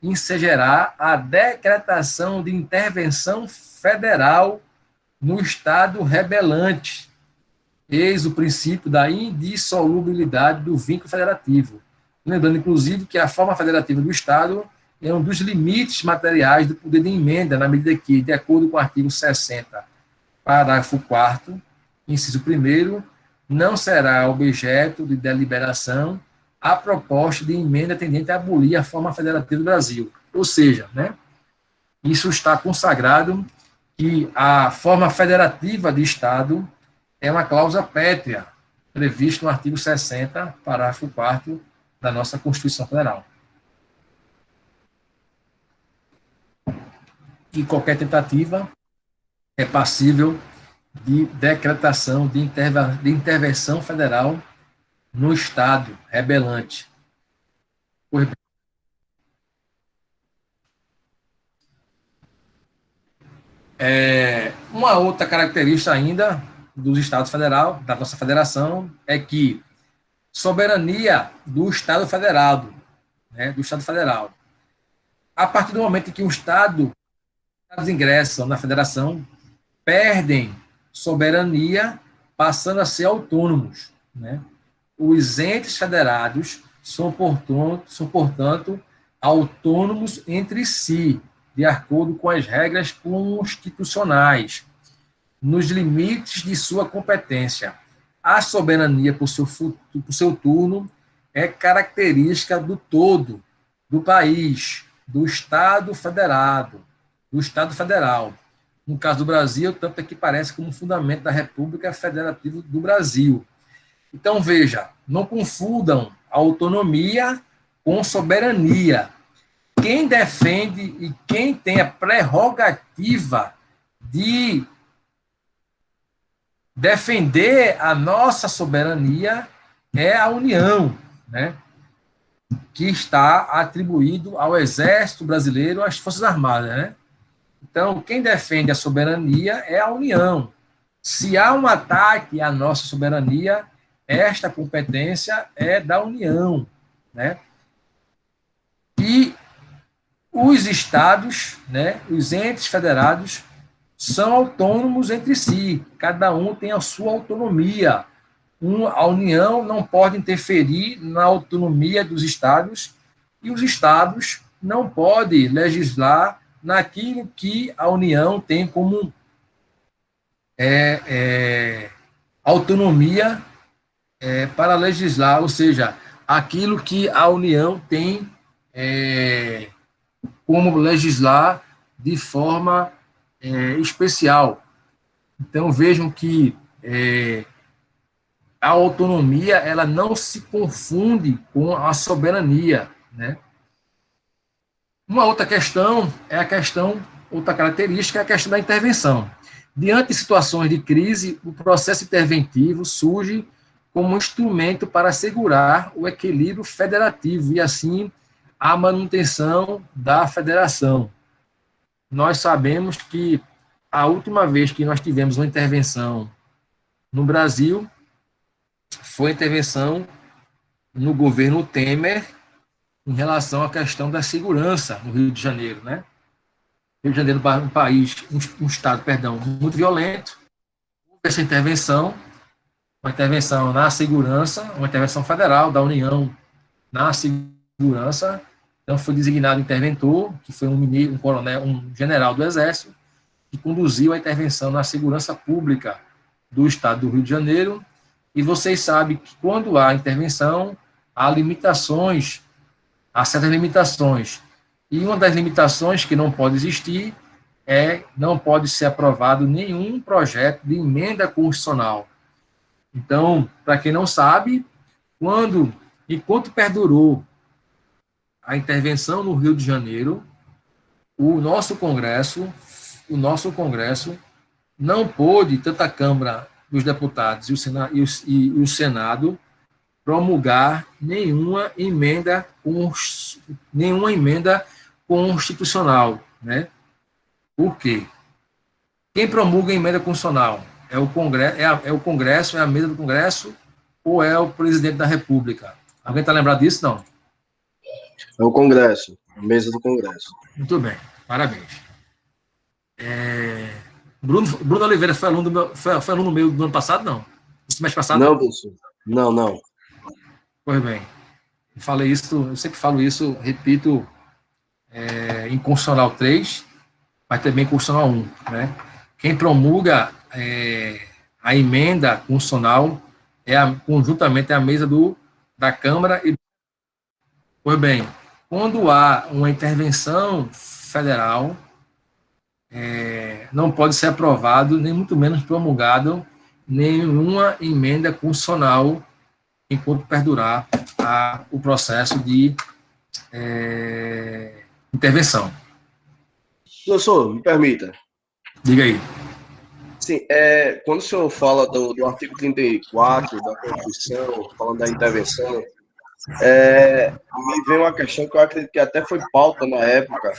S1: incidirá a decretação de intervenção federal no Estado rebelante, eis o princípio da indissolubilidade do vínculo federativo. Lembrando, inclusive, que a forma federativa do Estado é um dos limites materiais do poder de emenda, na medida que, de acordo com o artigo 60, parágrafo 4º, inciso 1º, não será objeto de deliberação a proposta de emenda tendente a abolir a forma federativa do Brasil. Ou seja, né, isso está consagrado que a forma federativa de Estado é uma cláusula pétrea, prevista no artigo 60, parágrafo 4º da nossa Constituição Federal. E qualquer tentativa é passível de decretação de intervenção federal no Estado rebelante. Uma outra característica ainda dos Estados Federal, da nossa federação, é que soberania do Estado Federado, né, do Estado Federal. A partir do momento em que os Estados ingressam na federação, perdem soberania, passando a ser autônomos, né? Os entes federados são, portanto, autônomos entre si, de acordo com as regras constitucionais, nos limites de sua competência. A soberania, por seu turno, é característica do todo, do país, do Estado federado, do Estado federal. No caso do Brasil, tanto é que parece como fundamento da República Federativa do Brasil. Então, veja, não confundam autonomia com soberania. Quem defende e quem tem a prerrogativa de defender a nossa soberania é a União, né? Que está atribuído ao Exército Brasileiro, às Forças Armadas, né? Então, quem defende a soberania é a União. Se há um ataque à nossa soberania, esta competência é da União, né? E os estados, né, os entes federados, são autônomos entre si. Cada um tem a sua autonomia. A União não pode interferir na autonomia dos estados e os estados não podem legislar naquilo que a União tem como autonomia para legislar, ou seja, aquilo que a União tem como legislar de forma especial. Então, vejam que a autonomia ela não se confunde com a soberania, né? Uma outra questão é outra característica é a questão da intervenção. Diante de situações de crise, o processo interventivo surge como um instrumento para assegurar o equilíbrio federativo e, assim, a manutenção da federação. Nós sabemos que a última vez que nós tivemos uma intervenção no Brasil foi a intervenção no governo Temer em relação à questão da segurança no Rio de Janeiro, né? Rio de Janeiro é um país, um estado, perdão, muito violento. Houve essa intervenção, uma intervenção na segurança, uma intervenção federal da União na segurança. Então foi designado interventor, que foi um coronel, um general do Exército, que conduziu a intervenção na segurança pública do estado do Rio de Janeiro. E vocês sabem que quando há intervenção, há limitações, há certas limitações. E uma das limitações que não pode existir não pode ser aprovado nenhum projeto de emenda constitucional. Então, para quem não sabe, enquanto perdurou a intervenção no Rio de Janeiro, o nosso Congresso não pôde, tanto a Câmara dos Deputados e o Senado, promulgar nenhuma emenda constitucional, né? Por quê? Quem promulga a emenda constitucional é o Congresso, é a mesa do Congresso ou é o presidente da República? Alguém está lembrado disso? Não.
S2: É o Congresso. Mesa do Congresso.
S1: Muito bem, parabéns. Bruno Oliveira foi aluno meu do ano passado, não? Do semestre passado?
S2: Não, professor. Não.
S1: Pois bem, eu sempre falo isso, repito, em Constitucional 3, mas também em Constitucional 1, né? Quem promulga a emenda constitucional conjuntamente a mesa da Câmara. Pois bem, quando há uma intervenção federal, não pode ser aprovado, nem muito menos promulgado, nenhuma emenda constitucional enquanto perdurar o processo de intervenção.
S2: Professor, me permita.
S1: Diga aí.
S2: Sim, quando o senhor fala do artigo 34 da Constituição, falando da intervenção, me vem uma questão que eu acredito que até foi pauta na época,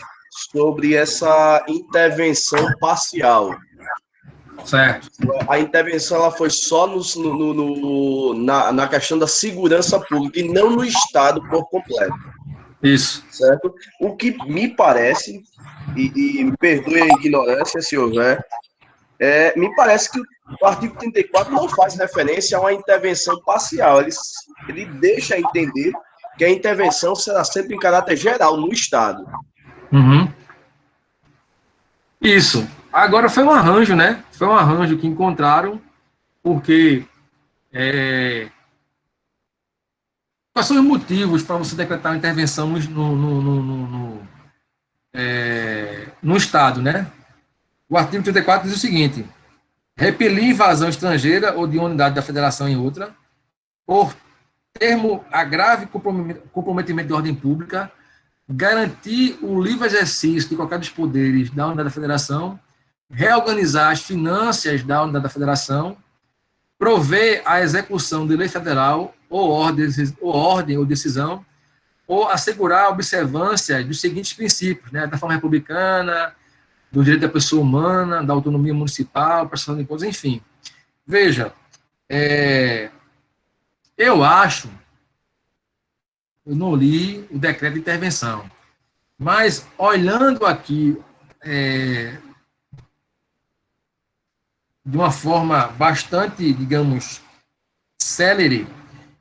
S2: sobre essa intervenção parcial.
S1: Certo.
S2: A intervenção ela foi só na questão da segurança pública e não no Estado por completo.
S1: Isso.
S2: Certo? O que me parece, e me perdoe a ignorância se houver, me parece que o artigo 34 não faz referência a uma intervenção parcial. Ele deixa entender que a intervenção será sempre em caráter geral no Estado.
S1: Uhum. Isso. Agora foi um arranjo, né? Foi um arranjo que encontraram, porque quais são os motivos para você decretar uma intervenção no Estado, né? O artigo 34 diz o seguinte: repelir invasão estrangeira ou de uma unidade da federação em outra, por termo a grave comprometimento de ordem pública, garantir o livre exercício de qualquer dos poderes da unidade da federação, reorganizar as finanças da unidade da federação, prover a execução de lei federal ou ordem ou decisão, ou assegurar a observância dos seguintes princípios, né, da forma republicana, do direito da pessoa humana, da autonomia municipal, prestação de impostos, enfim. Veja, eu não li o decreto de intervenção, mas olhando aqui de uma forma bastante, digamos, célere,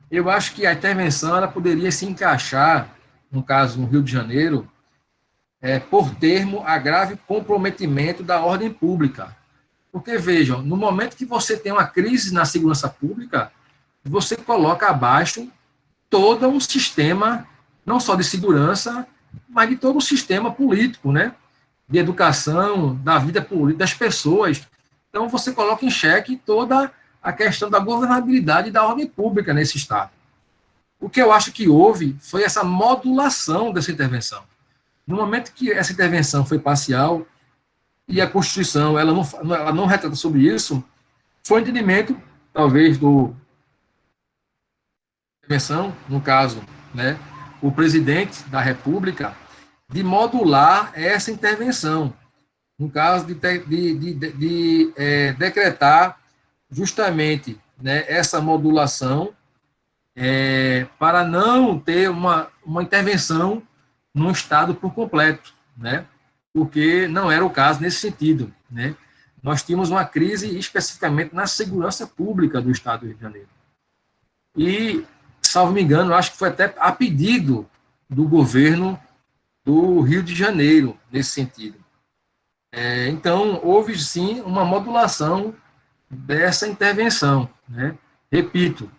S1: eu acho que a intervenção ela poderia se encaixar, no caso, no Rio de Janeiro, por termo a grave comprometimento da ordem pública. Porque, vejam, no momento que você tem uma crise na segurança pública, você coloca abaixo todo um sistema, não só de segurança, mas de todo um sistema político, né? De educação, da vida política das pessoas. Então, você coloca em xeque toda a questão da governabilidade da ordem pública nesse Estado. O que eu acho que houve foi essa modulação dessa intervenção. No momento que essa intervenção foi parcial, e a Constituição ela não retrata sobre isso, foi um entendimento, talvez, do intervenção, no caso, né, o presidente da República, de modular essa intervenção, no caso de decretar justamente, né, essa modulação para não ter uma intervenção no Estado por completo, né, porque não era o caso nesse sentido, né. Nós tínhamos uma crise especificamente na segurança pública do Estado do Rio de Janeiro. E, salvo me engano, acho que foi até a pedido do governo do Rio de Janeiro, nesse sentido. Então, houve, sim, uma modulação dessa intervenção, né? Repito,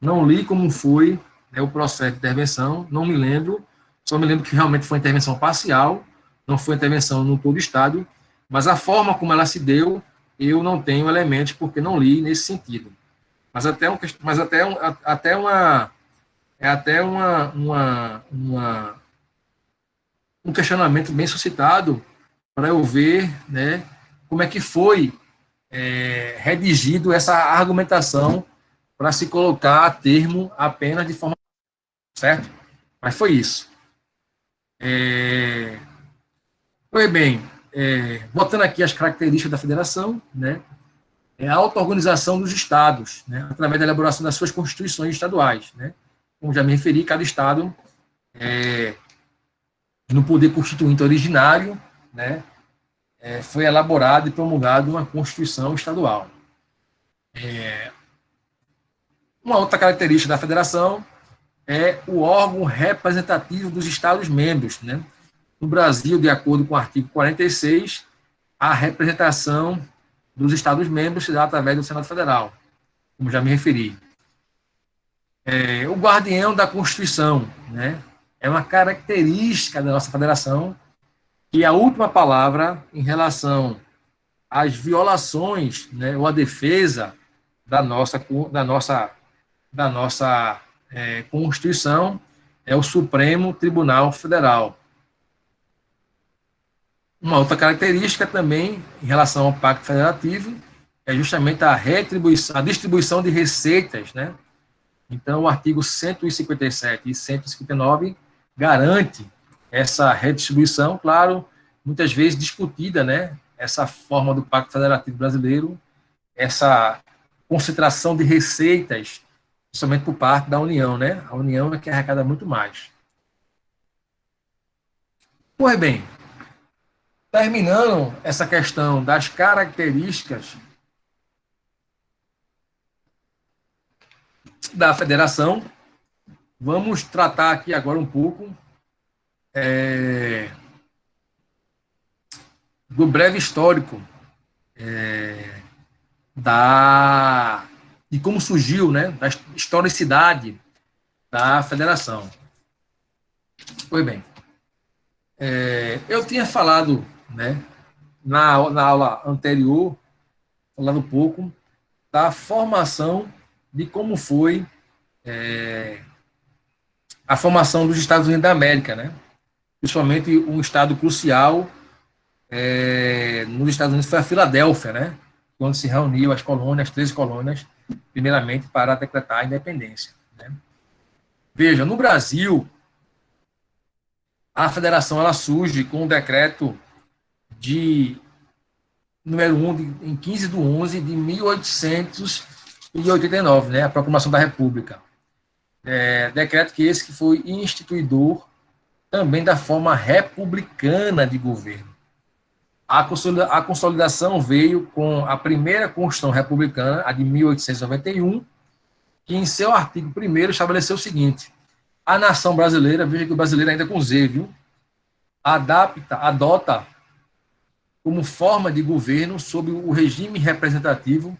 S1: não li como foi, né, o processo de intervenção, não me lembro, só me lembro que realmente foi uma intervenção parcial, não foi intervenção no todo o Estado, mas a forma como ela se deu, eu não tenho elementos, porque não li nesse sentido. Mas um questionamento bem suscitado para eu ver, né, como é que foi redigido essa argumentação para se colocar a termo apenas de forma certo? Mas foi isso. Pois bem, voltando aqui às características da federação, né, a auto-organização dos estados, né, através da elaboração das suas constituições estaduais, né? Como já me referi, cada estado no poder constituinte originário, né, foi elaborado e promulgado uma Constituição estadual. Uma outra característica da federação é o órgão representativo dos Estados-membros, né? No Brasil, de acordo com o artigo 46, a representação dos Estados-membros se dá através do Senado Federal, como já me referi. O guardião da Constituição, né? É uma característica da nossa federação que a última palavra em relação às violações, né, ou a defesa da nossa Constituição é o Supremo Tribunal Federal. Uma outra característica também em relação ao Pacto Federativo é justamente a distribuição de receitas, né? Então, o artigo 157 e 159 garante essa redistribuição, claro, muitas vezes discutida, né? Essa forma do Pacto Federativo brasileiro, essa concentração de receitas, somente por parte da União, né? A União é que arrecada muito mais. Pois bem, terminando essa questão das características da federação, vamos tratar aqui agora um pouco do breve histórico de como surgiu, né, da historicidade da federação. Pois bem, eu tinha falado, né, na aula anterior, falando um pouco da formação de como foi a formação dos Estados Unidos da América, né? Principalmente um estado crucial nos Estados Unidos foi a Filadélfia, né? Onde se reuniu as 13 colônias, primeiramente para decretar a independência, né? Veja, no Brasil, a federação ela surge com o decreto de número 1, em 15 de 11 de 1889, né, a proclamação da República. Decreto que foi instituidor também da forma republicana de governo. A consolidação veio com a primeira Constituição Republicana, a de 1891, que em seu artigo 1º estabeleceu o seguinte: a nação brasileira, veja que o brasileiro ainda com Z, viu, adota como forma de governo sob o regime representativo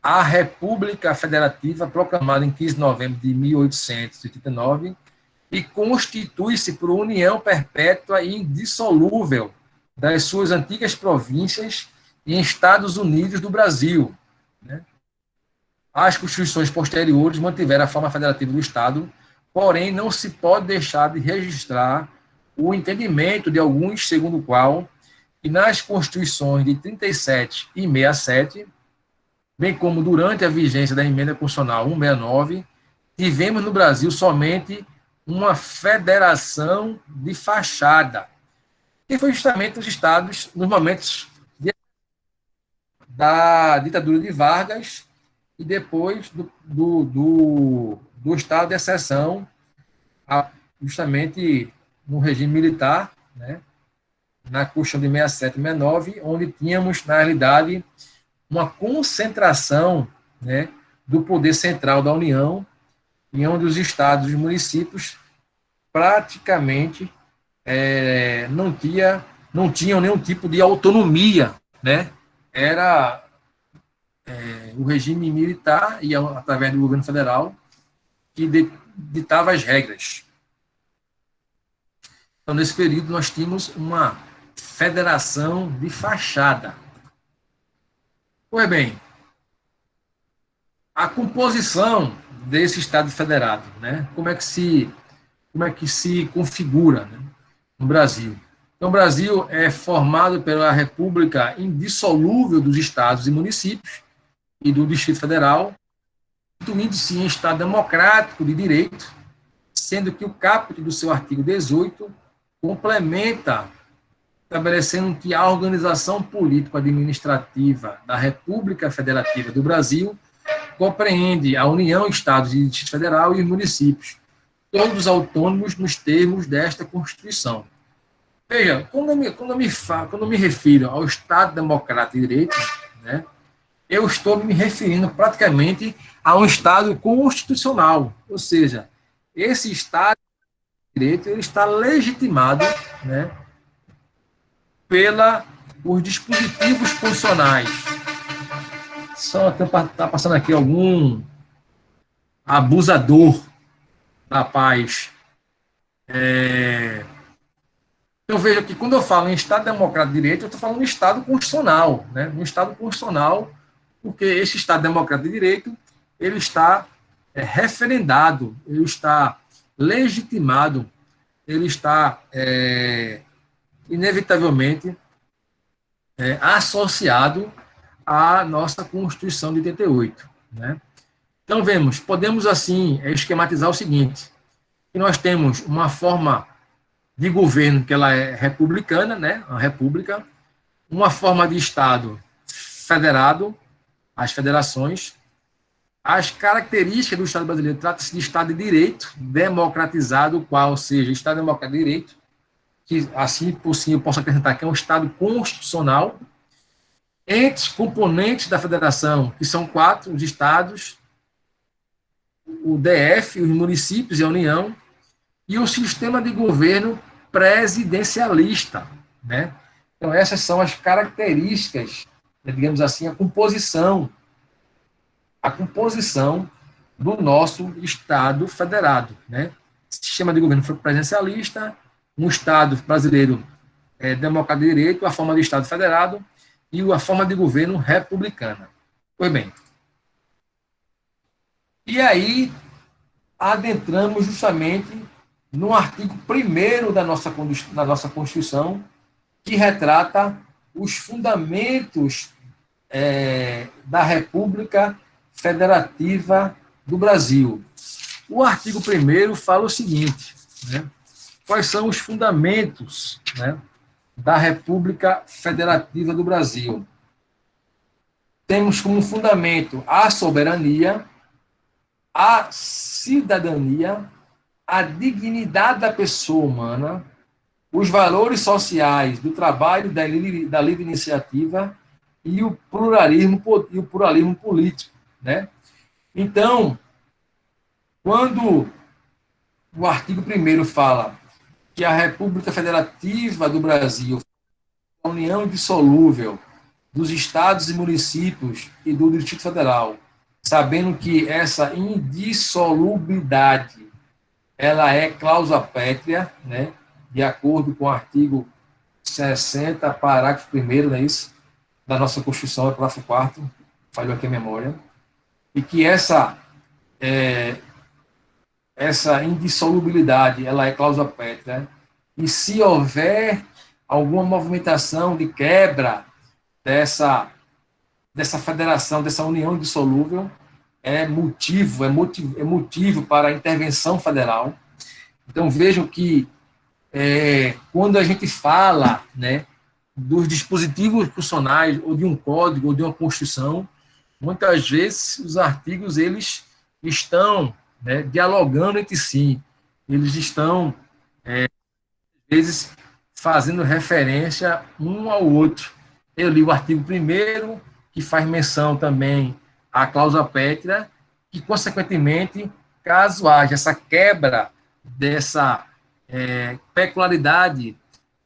S1: a República Federativa, proclamada em 15 de novembro de 1889, e constitui-se por união perpétua e indissolúvel das suas antigas províncias e Estados Unidos do Brasil, né? As constituições posteriores mantiveram a forma federativa do Estado, porém não se pode deixar de registrar o entendimento de alguns, segundo o qual, que nas constituições de 37 e 67, bem como durante a vigência da emenda constitucional 169, tivemos no Brasil somente uma federação de fachada, que foi justamente os estados, nos momentos da ditadura de Vargas e depois do estado de exceção, justamente no regime militar, né, na Constituição de 67 e 69, onde tínhamos, na realidade, uma concentração, né, do poder central da União, em onde os estados e os municípios praticamente não tinham nenhum tipo de autonomia, né? Era o regime militar e através do governo federal que ditava as regras. Então, nesse período, nós tínhamos uma federação de fachada. Pois bem, a composição desse Estado federado, né? Como é que se configura, né, no Brasil? Então, o Brasil é formado pela República indissolúvel dos estados e municípios e do Distrito Federal, constituindo-se em Estado democrático de direito, sendo que o caput do seu artigo 18 complementa, estabelecendo que a organização político-administrativa da República Federativa do Brasil compreende a União, Estados e Distrito Federal e os municípios, todos autônomos nos termos desta Constituição. Veja, quando eu me refiro ao Estado Democrático de Direito, né, eu estou me referindo praticamente a um Estado constitucional, ou seja, esse Estado de Direito ele está legitimado, né, pela os dispositivos constitucionais. Só está passando aqui algum abusador da paz. Eu vejo que quando eu falo em Estado Democrático de Direito, eu estou falando em Estado constitucional, né? Um Estado constitucional, porque esse Estado Democrático de Direito ele está referendado, ele está legitimado, ele está inevitavelmente associado à nossa Constituição de 88, né? Então, podemos assim esquematizar o seguinte, que nós temos uma forma de governo que ela é republicana, né, a república, uma forma de Estado federado, as federações, as características do Estado brasileiro, trata-se de Estado de Direito, democratizado, qual seja, Estado democrático de Direito, que assim por si eu posso acrescentar que é um Estado constitucional, entre componentes da federação, que são 4, os estados, o DF, os municípios e a União, e o sistema de governo presidencialista, né? Então, essas são as características, digamos assim, a composição do nosso Estado federado, né? Sistema de governo presidencialista, um Estado brasileiro democrático de direito, a forma de Estado federado e a forma de governo republicana. Pois bem. E aí, adentramos justamente no artigo 1º da nossa Constituição, que retrata os fundamentos da República Federativa do Brasil. O artigo 1º fala o seguinte, né? Quais são os fundamentos, né, da República Federativa do Brasil? Temos como fundamento a soberania, a cidadania, a dignidade da pessoa humana, os valores sociais do trabalho, da livre iniciativa e o pluralismo político, né? Então, quando o artigo 1º fala que a República Federativa do Brasil, a união indissolúvel dos estados e municípios e do Distrito Federal, sabendo que essa indissolubilidade ela é cláusula pétrea, né, de acordo com o artigo 60, parágrafo 1º, não é isso? Da nossa Constituição, é o parágrafo 4º, falhou aqui a memória, e que essa indissolubilidade ela é cláusula pétrea, e se houver alguma movimentação de quebra dessa federação, dessa união indissolúvel, é motivo para a intervenção federal. Então, vejam que quando a gente fala, né, dos dispositivos constitucionais, ou de um código, ou de uma Constituição, muitas vezes os artigos eles estão, né, dialogando entre si, eles estão, às vezes, fazendo referência um ao outro. Eu li o artigo 1º, que faz menção também à cláusula pétrea, que, consequentemente, caso haja essa quebra dessa peculiaridade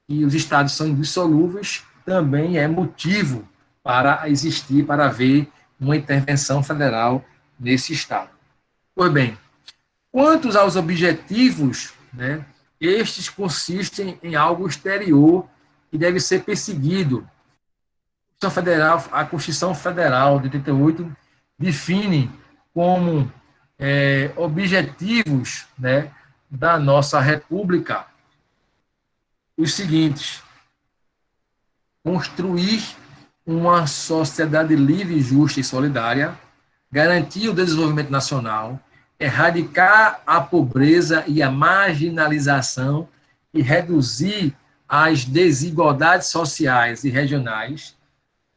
S1: e os estados são indissolúveis, também é motivo para existir, para haver uma intervenção federal nesse estado. Pois bem, quantos aos objetivos, né, estes consistem em algo exterior que deve ser perseguido. A Constituição Federal de 88 define como objetivos, né, da nossa República os seguintes: construir uma sociedade livre, justa e solidária, garantir o desenvolvimento nacional, erradicar a pobreza e a marginalização e reduzir as desigualdades sociais e regionais,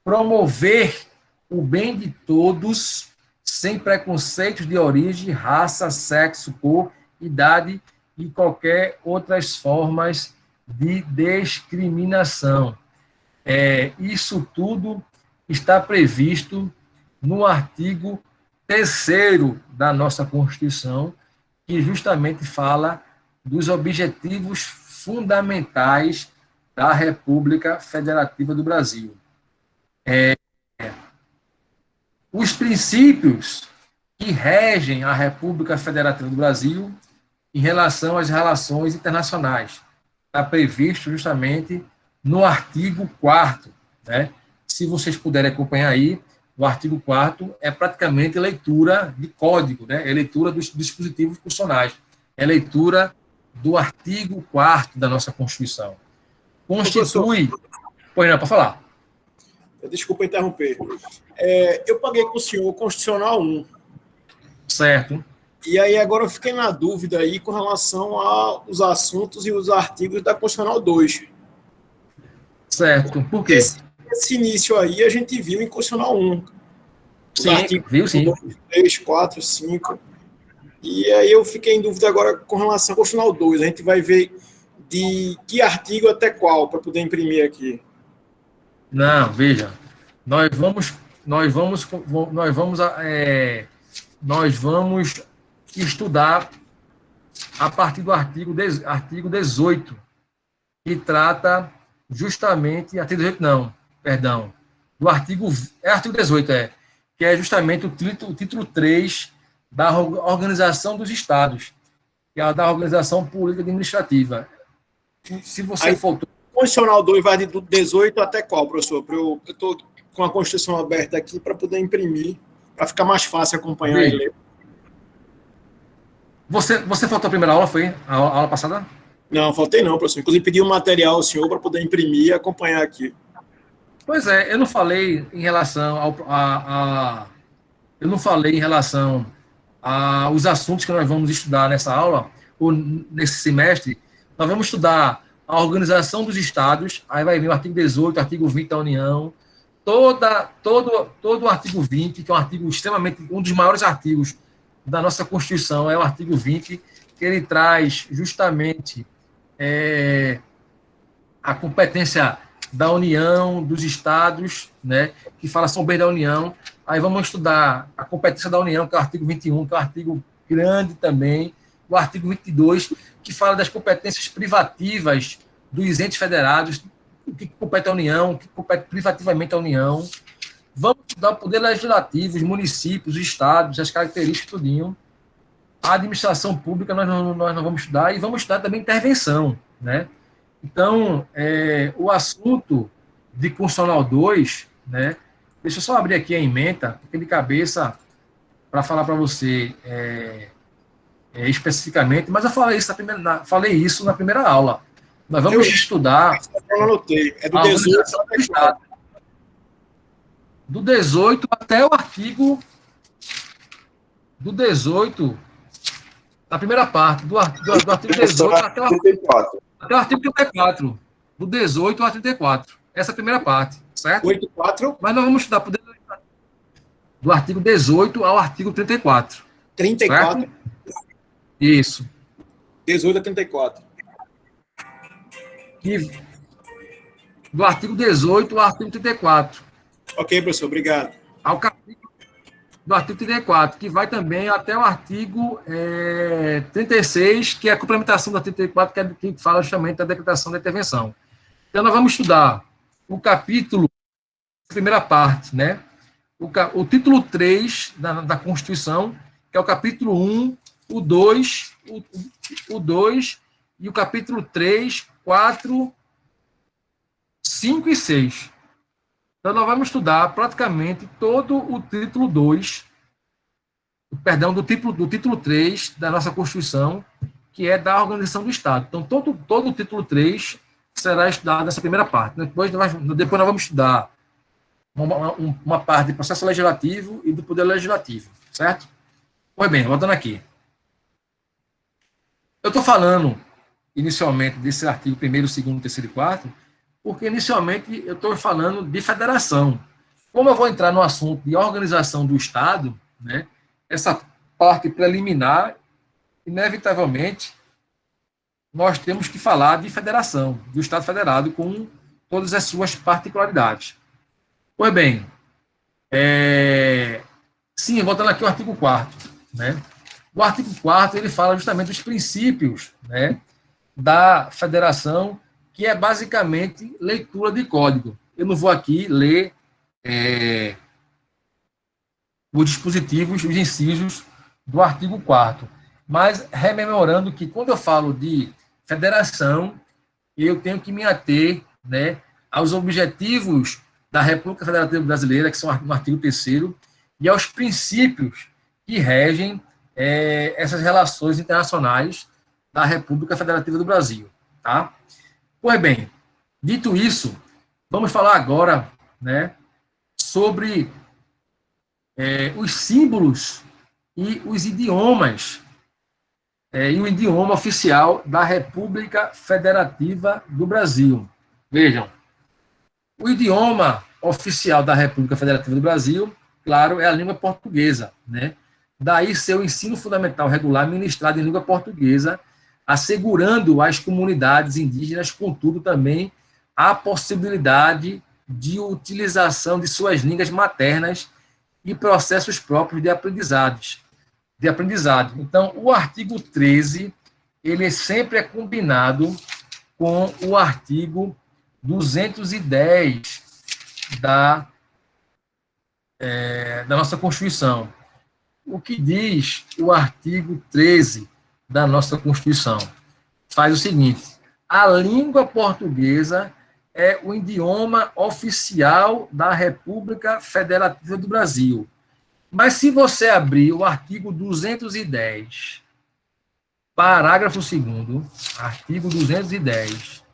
S1: promover o bem de todos, sem preconceitos de origem, raça, sexo, cor, idade e qualquer outras formas de discriminação. Isso tudo está previsto no artigo 3º da nossa Constituição, que justamente fala dos objetivos fundamentais da República Federativa do Brasil. Os princípios que regem a República Federativa do Brasil em relação às relações internacionais. Está previsto justamente no artigo 4º, né? Se vocês puderem acompanhar aí, o artigo 4º é praticamente leitura de código, né? É leitura dos dispositivos constitucionais, é leitura do artigo 4º da nossa Constituição. Constitui... Pois não, para falar.
S5: Desculpa interromper. Eu paguei com o senhor Constitucional 1.
S1: Certo.
S5: E aí agora eu fiquei na dúvida aí com relação aos assuntos e os artigos da Constitucional 2.
S1: Certo. Por quê?
S5: Esse início aí a gente viu em Constitucional 1.
S1: Sim, viu sim.
S5: 2, 3, 4, 5. E aí eu fiquei em dúvida agora com relação ao Constitucional 2. A gente vai ver de que artigo até qual para poder imprimir aqui.
S1: Não, veja, nós vamos estudar a partir do artigo 18, que trata justamente, artigo 18 não, perdão, do artigo 18, que é justamente o título 3 da Organização dos Estados, que é a da Organização Política e Administrativa. Se você
S5: Aí,
S1: for...
S5: Constitucional 2 vai do 18 até qual, professor? Eu estou com a Constituição aberta aqui para poder imprimir, para ficar mais fácil acompanhar e ler.
S1: Você faltou a primeira aula, foi? A aula passada?
S5: Não, faltei não, professor. Inclusive pedi um material ao senhor para poder imprimir e acompanhar aqui.
S1: Pois é, eu não falei em relação eu não falei em relação aos assuntos que nós vamos estudar nessa aula, ou nesse semestre. Nós vamos estudar a organização dos estados, aí vai vir o artigo 18, artigo 20 da União, todo o artigo 20, que é um artigo extremamente, um dos maiores artigos da nossa Constituição, é o artigo 20, que ele traz justamente a competência da União, dos estados, né, que fala sobre da União. Aí vamos estudar a competência da União, que é o artigo 21, que é um artigo grande também, o artigo 22, que fala das competências privativas dos entes federados, o que compete à União, o que compete privativamente à União. Vamos estudar o poder legislativo, os municípios, os estados, as características, tudinho. A administração pública nós não vamos estudar, e vamos estudar também intervenção, né? Então, o assunto de Constitucional 2, né? Deixa eu só abrir aqui a ementa, porque de cabeça, para falar para você especificamente, mas eu falei isso na primeira aula. Nós vamos estudar...
S5: Eu anotei. É do 18
S1: do Estado. Do 18 até o artigo... Do 18... Na primeira parte, do artigo 18 até o artigo 34. Do 18 ao 34. Essa é a primeira parte, certo?
S5: 84.
S1: Mas nós vamos estudar poder do artigo 18 ao artigo 34.
S5: 34.
S1: Certo? Isso.
S5: 18 a 34.
S1: Do artigo 18 ao artigo 34.
S5: Ok, professor, obrigado.
S1: Ao capítulo do artigo 34, que vai também até o artigo 36, que é a complementação do artigo 34, que fala justamente da decretação da intervenção. Então, nós vamos estudar o capítulo, primeira parte, né? O título 3 da Constituição, que é o capítulo 1, o 2, o 2 e o capítulo 3, 4, 5 e 6. Então, nós vamos estudar praticamente todo o título 2, perdão, do título 3 da nossa Constituição, que é da organização do Estado. Então, todo o título 3 será estudado nessa primeira parte. Depois nós vamos estudar uma parte do processo legislativo e do poder legislativo, certo? Pois bem, voltando aqui. Eu estou falando, inicialmente, desse artigo 1º, 2º, 3º e 4º, porque, inicialmente, eu estou falando de federação. Como eu vou entrar no assunto de organização do Estado, né, essa parte preliminar, inevitavelmente, nós temos que falar de federação, do Estado federado, com todas as suas particularidades. Pois bem, sim, voltando aqui ao artigo 4º, né? O artigo 4º, ele fala justamente dos princípios, né, da federação, que é basicamente leitura de código. Eu não vou aqui ler os dispositivos, os incisos do artigo 4º, mas rememorando que quando eu falo de federação, eu tenho que me ater, né, aos objetivos da República Federativa Brasileira, que são no artigo 3º, e aos princípios que regem essas relações internacionais da República Federativa do Brasil. Tá? Pois bem, dito isso, vamos falar agora, né, sobre os símbolos e os idiomas, e o idioma oficial da República Federativa do Brasil. Vejam, o idioma oficial da República Federativa do Brasil, claro, é a língua portuguesa, né? Daí seu ensino fundamental regular ministrado em língua portuguesa, assegurando às comunidades indígenas, contudo, também a possibilidade de utilização de suas línguas maternas e processos próprios de aprendizado. Então, o artigo 13, ele sempre é combinado com o artigo 210 da nossa Constituição. O que diz o artigo 13 da nossa Constituição? Faz o seguinte: a língua portuguesa é o idioma oficial da República Federativa do Brasil. Mas se você abrir o artigo 210, parágrafo 2º, artigo 210,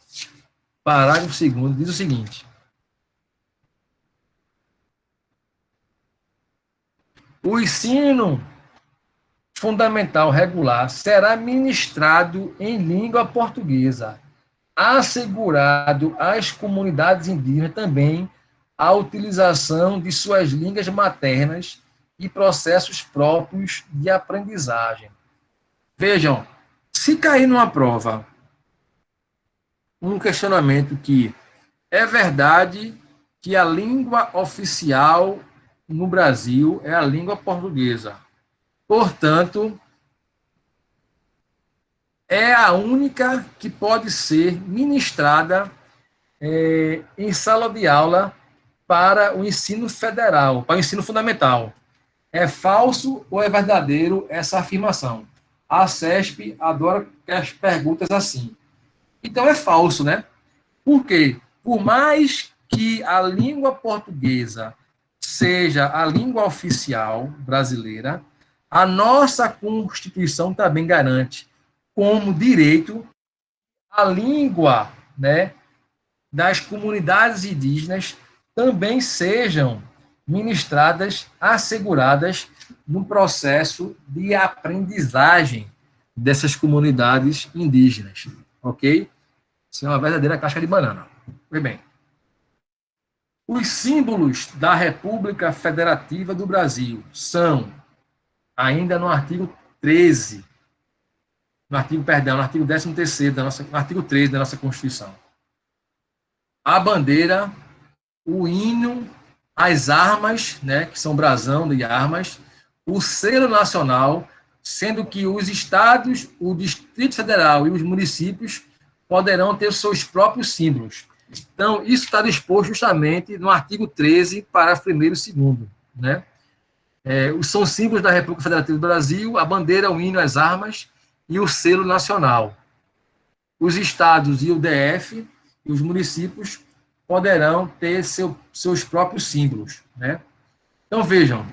S1: parágrafo 2º, diz o seguinte: o ensino fundamental regular será ministrado em língua portuguesa, assegurado às comunidades indígenas também a utilização de suas línguas maternas e processos próprios de aprendizagem. Vejam, se cair numa prova um questionamento que é verdade que a língua oficial no Brasil é a língua portuguesa, portanto, é a única que pode ser ministrada em sala de aula para o ensino federal, para o ensino fundamental. É falso ou é verdadeiro essa afirmação? A CESP adora as perguntas assim. Então é falso, né? Por quê? Por mais que a língua portuguesa seja a língua oficial brasileira, a nossa Constituição também garante como direito a língua, né, das comunidades indígenas também sejam ministradas, asseguradas no processo de aprendizagem dessas comunidades indígenas, ok? Isso é uma verdadeira casca de banana. Pois bem, os símbolos da República Federativa do Brasil são, ainda no artigo 13, no artigo 13º no artigo 13 da nossa Constituição, a bandeira, o hino, as armas, né, que são brasão de armas, o selo nacional, sendo que os estados, o Distrito Federal e os municípios poderão ter seus próprios símbolos. Então, isso está disposto justamente no artigo 13, parágrafo 1º e 2º, né? São símbolos da República Federativa do Brasil, a bandeira, o hino, as armas e o selo nacional. Os estados e o DF e os municípios poderão ter seus próprios símbolos, né? Então, vejam,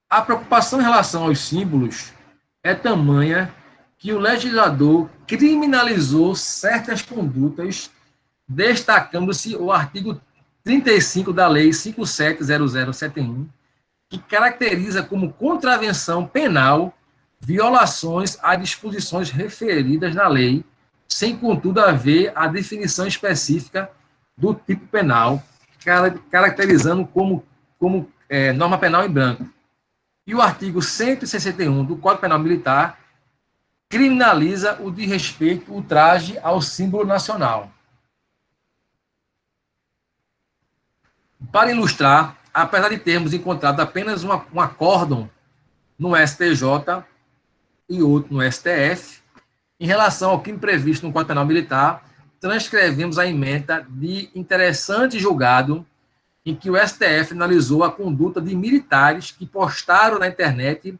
S1: a preocupação em relação aos símbolos é tamanha que o legislador criminalizou certas condutas, destacando-se o artigo 35 da Lei 570071, que caracteriza como contravenção penal violações a disposições referidas na lei, sem, contudo, haver a definição específica do tipo penal, caracterizando como norma penal em branco. E o artigo 161 do Código Penal Militar criminaliza o desrespeito, o ultraje ao símbolo nacional. Para ilustrar, apesar de termos encontrado apenas um acórdão no STJ e outro no STF, em relação ao crime previsto no Código Penal Militar, transcrevemos a ementa de interessante julgado em que o STF analisou a conduta de militares que postaram na internet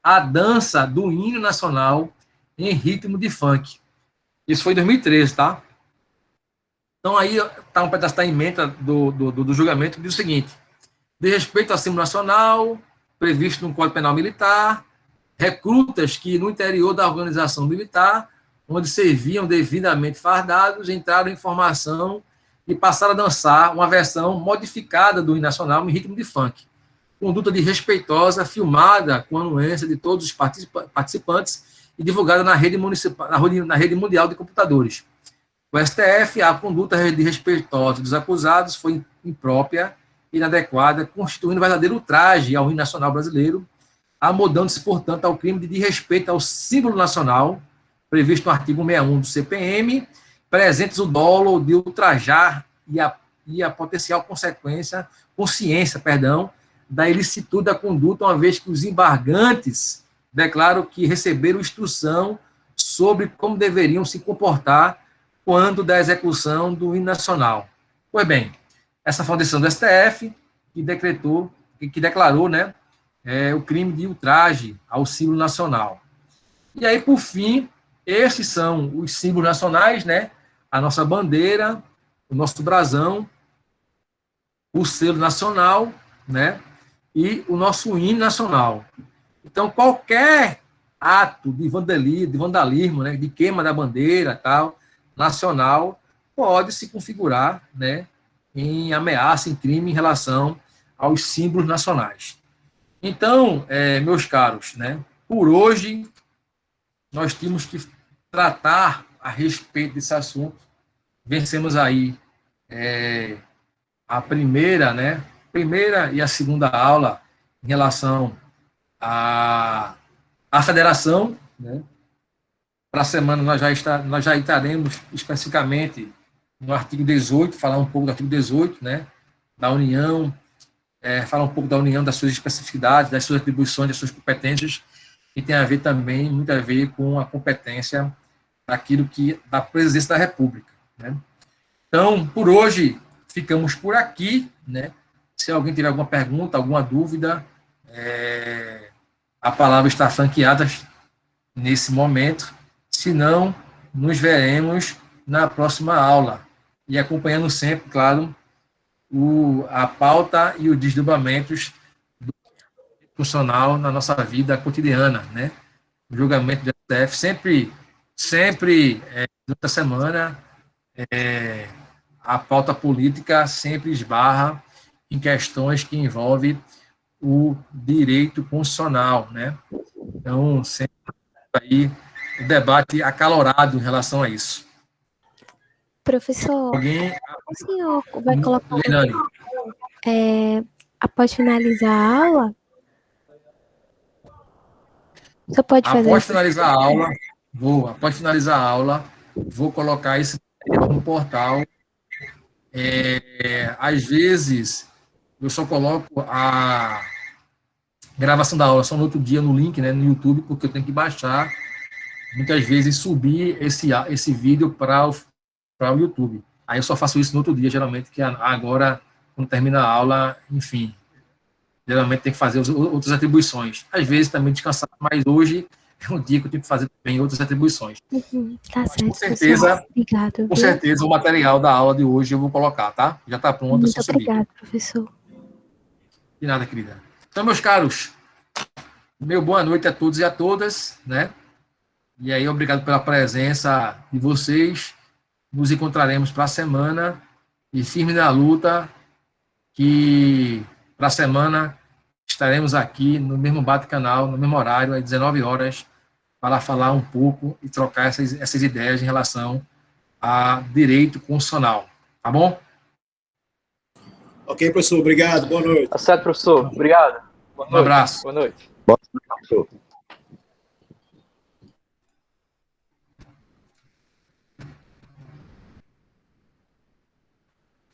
S1: a dança do hino nacional em ritmo de funk. Isso foi em 2013, tá? Então, aí está um pedaço da ementa do julgamento que diz o seguinte: de respeito ao símbolo nacional, previsto no Código Penal Militar, recrutas que no interior da organização militar, onde serviam devidamente fardados, entraram em formação e passaram a dançar uma versão modificada do hino nacional em ritmo de funk. Conduta desrespeitosa, filmada com a anuência de todos os participantes e divulgada na rede municipal, na rede mundial de computadores. O STF, a conduta desrespeitosa dos acusados foi imprópria e inadequada, constituindo verdadeiro ultraje ao hino nacional brasileiro, amodando-se, portanto, ao crime de desrespeito ao símbolo nacional, previsto no artigo 61 do CPM, presentes o dolo de ultrajar e a potencial consciência, da ilicitude da conduta, uma vez que os embargantes declaram que receberam instrução sobre como deveriam se comportar quando da execução do hino nacional. Pois bem, essa foi uma decisão do STF que declarou, né, o crime de ultraje ao símbolo nacional. E aí, por fim, esses são os símbolos nacionais, né, a nossa bandeira, o nosso brasão, o selo nacional, né, e o nosso hino nacional. Então, qualquer ato de vandalismo, né, de queima da bandeira, tal, nacional, pode se configurar, né, em ameaça, em crime em relação aos símbolos nacionais. Então, meus caros, né, por hoje, nós tínhamos que tratar a respeito desse assunto. Vencemos aí a primeira e a segunda aula em relação à federação, né? Para a semana nós já estaremos especificamente no artigo 18, falar um pouco do artigo 18, né, da União, falar um pouco da União, das suas especificidades, das suas atribuições, das suas competências, que tem a ver também, muito a ver com a competência da presidência da República, né? Então, por hoje, ficamos por aqui, né? Se alguém tiver alguma pergunta, alguma dúvida, a palavra está franqueada nesse momento. Se não, nos veremos na próxima aula. E acompanhando sempre, claro, a pauta e os desdobramentos do funcional na nossa vida cotidiana, né? O julgamento do STF sempre durante a semana, a pauta política sempre esbarra em questões que envolvem o direito constitucional, né? Então, sempre aí o debate acalorado em relação a isso.
S6: Professor, o senhor vai colocar
S1: Leilani,
S6: após finalizar a aula? O senhor pode fazer
S1: após
S6: isso?
S1: finalizar a aula, vou colocar esse material no portal. Às vezes, eu só coloco a gravação da aula só no outro dia no link, né, no YouTube, porque eu tenho que baixar, muitas vezes, subir esse vídeo para o YouTube. Aí eu só faço isso no outro dia, geralmente, que agora, quando termina a aula, enfim, geralmente tem que fazer outras atribuições. Às vezes também descansar, mas hoje é um dia que eu tenho que fazer também outras atribuições.
S6: Tá certo,
S1: com certeza,
S6: obrigado.
S1: Com certeza, o material da aula de hoje eu vou colocar, tá? Já está pronto.
S6: Muito obrigado, professor.
S1: De nada, querida. Então, meus caros, meu boa noite a todos e a todas, né? E aí, obrigado pela presença de vocês. Nos encontraremos para a semana e firme na luta, que para a semana estaremos aqui no mesmo bate-canal, no mesmo horário, às 19 horas, para falar um pouco e trocar essas ideias em relação a direito constitucional. Tá bom?
S5: Ok, professor, obrigado, boa noite.
S7: Tá certo, professor. Obrigado. Boa noite.
S1: Um abraço.
S7: Boa noite.
S4: Boa noite, professor.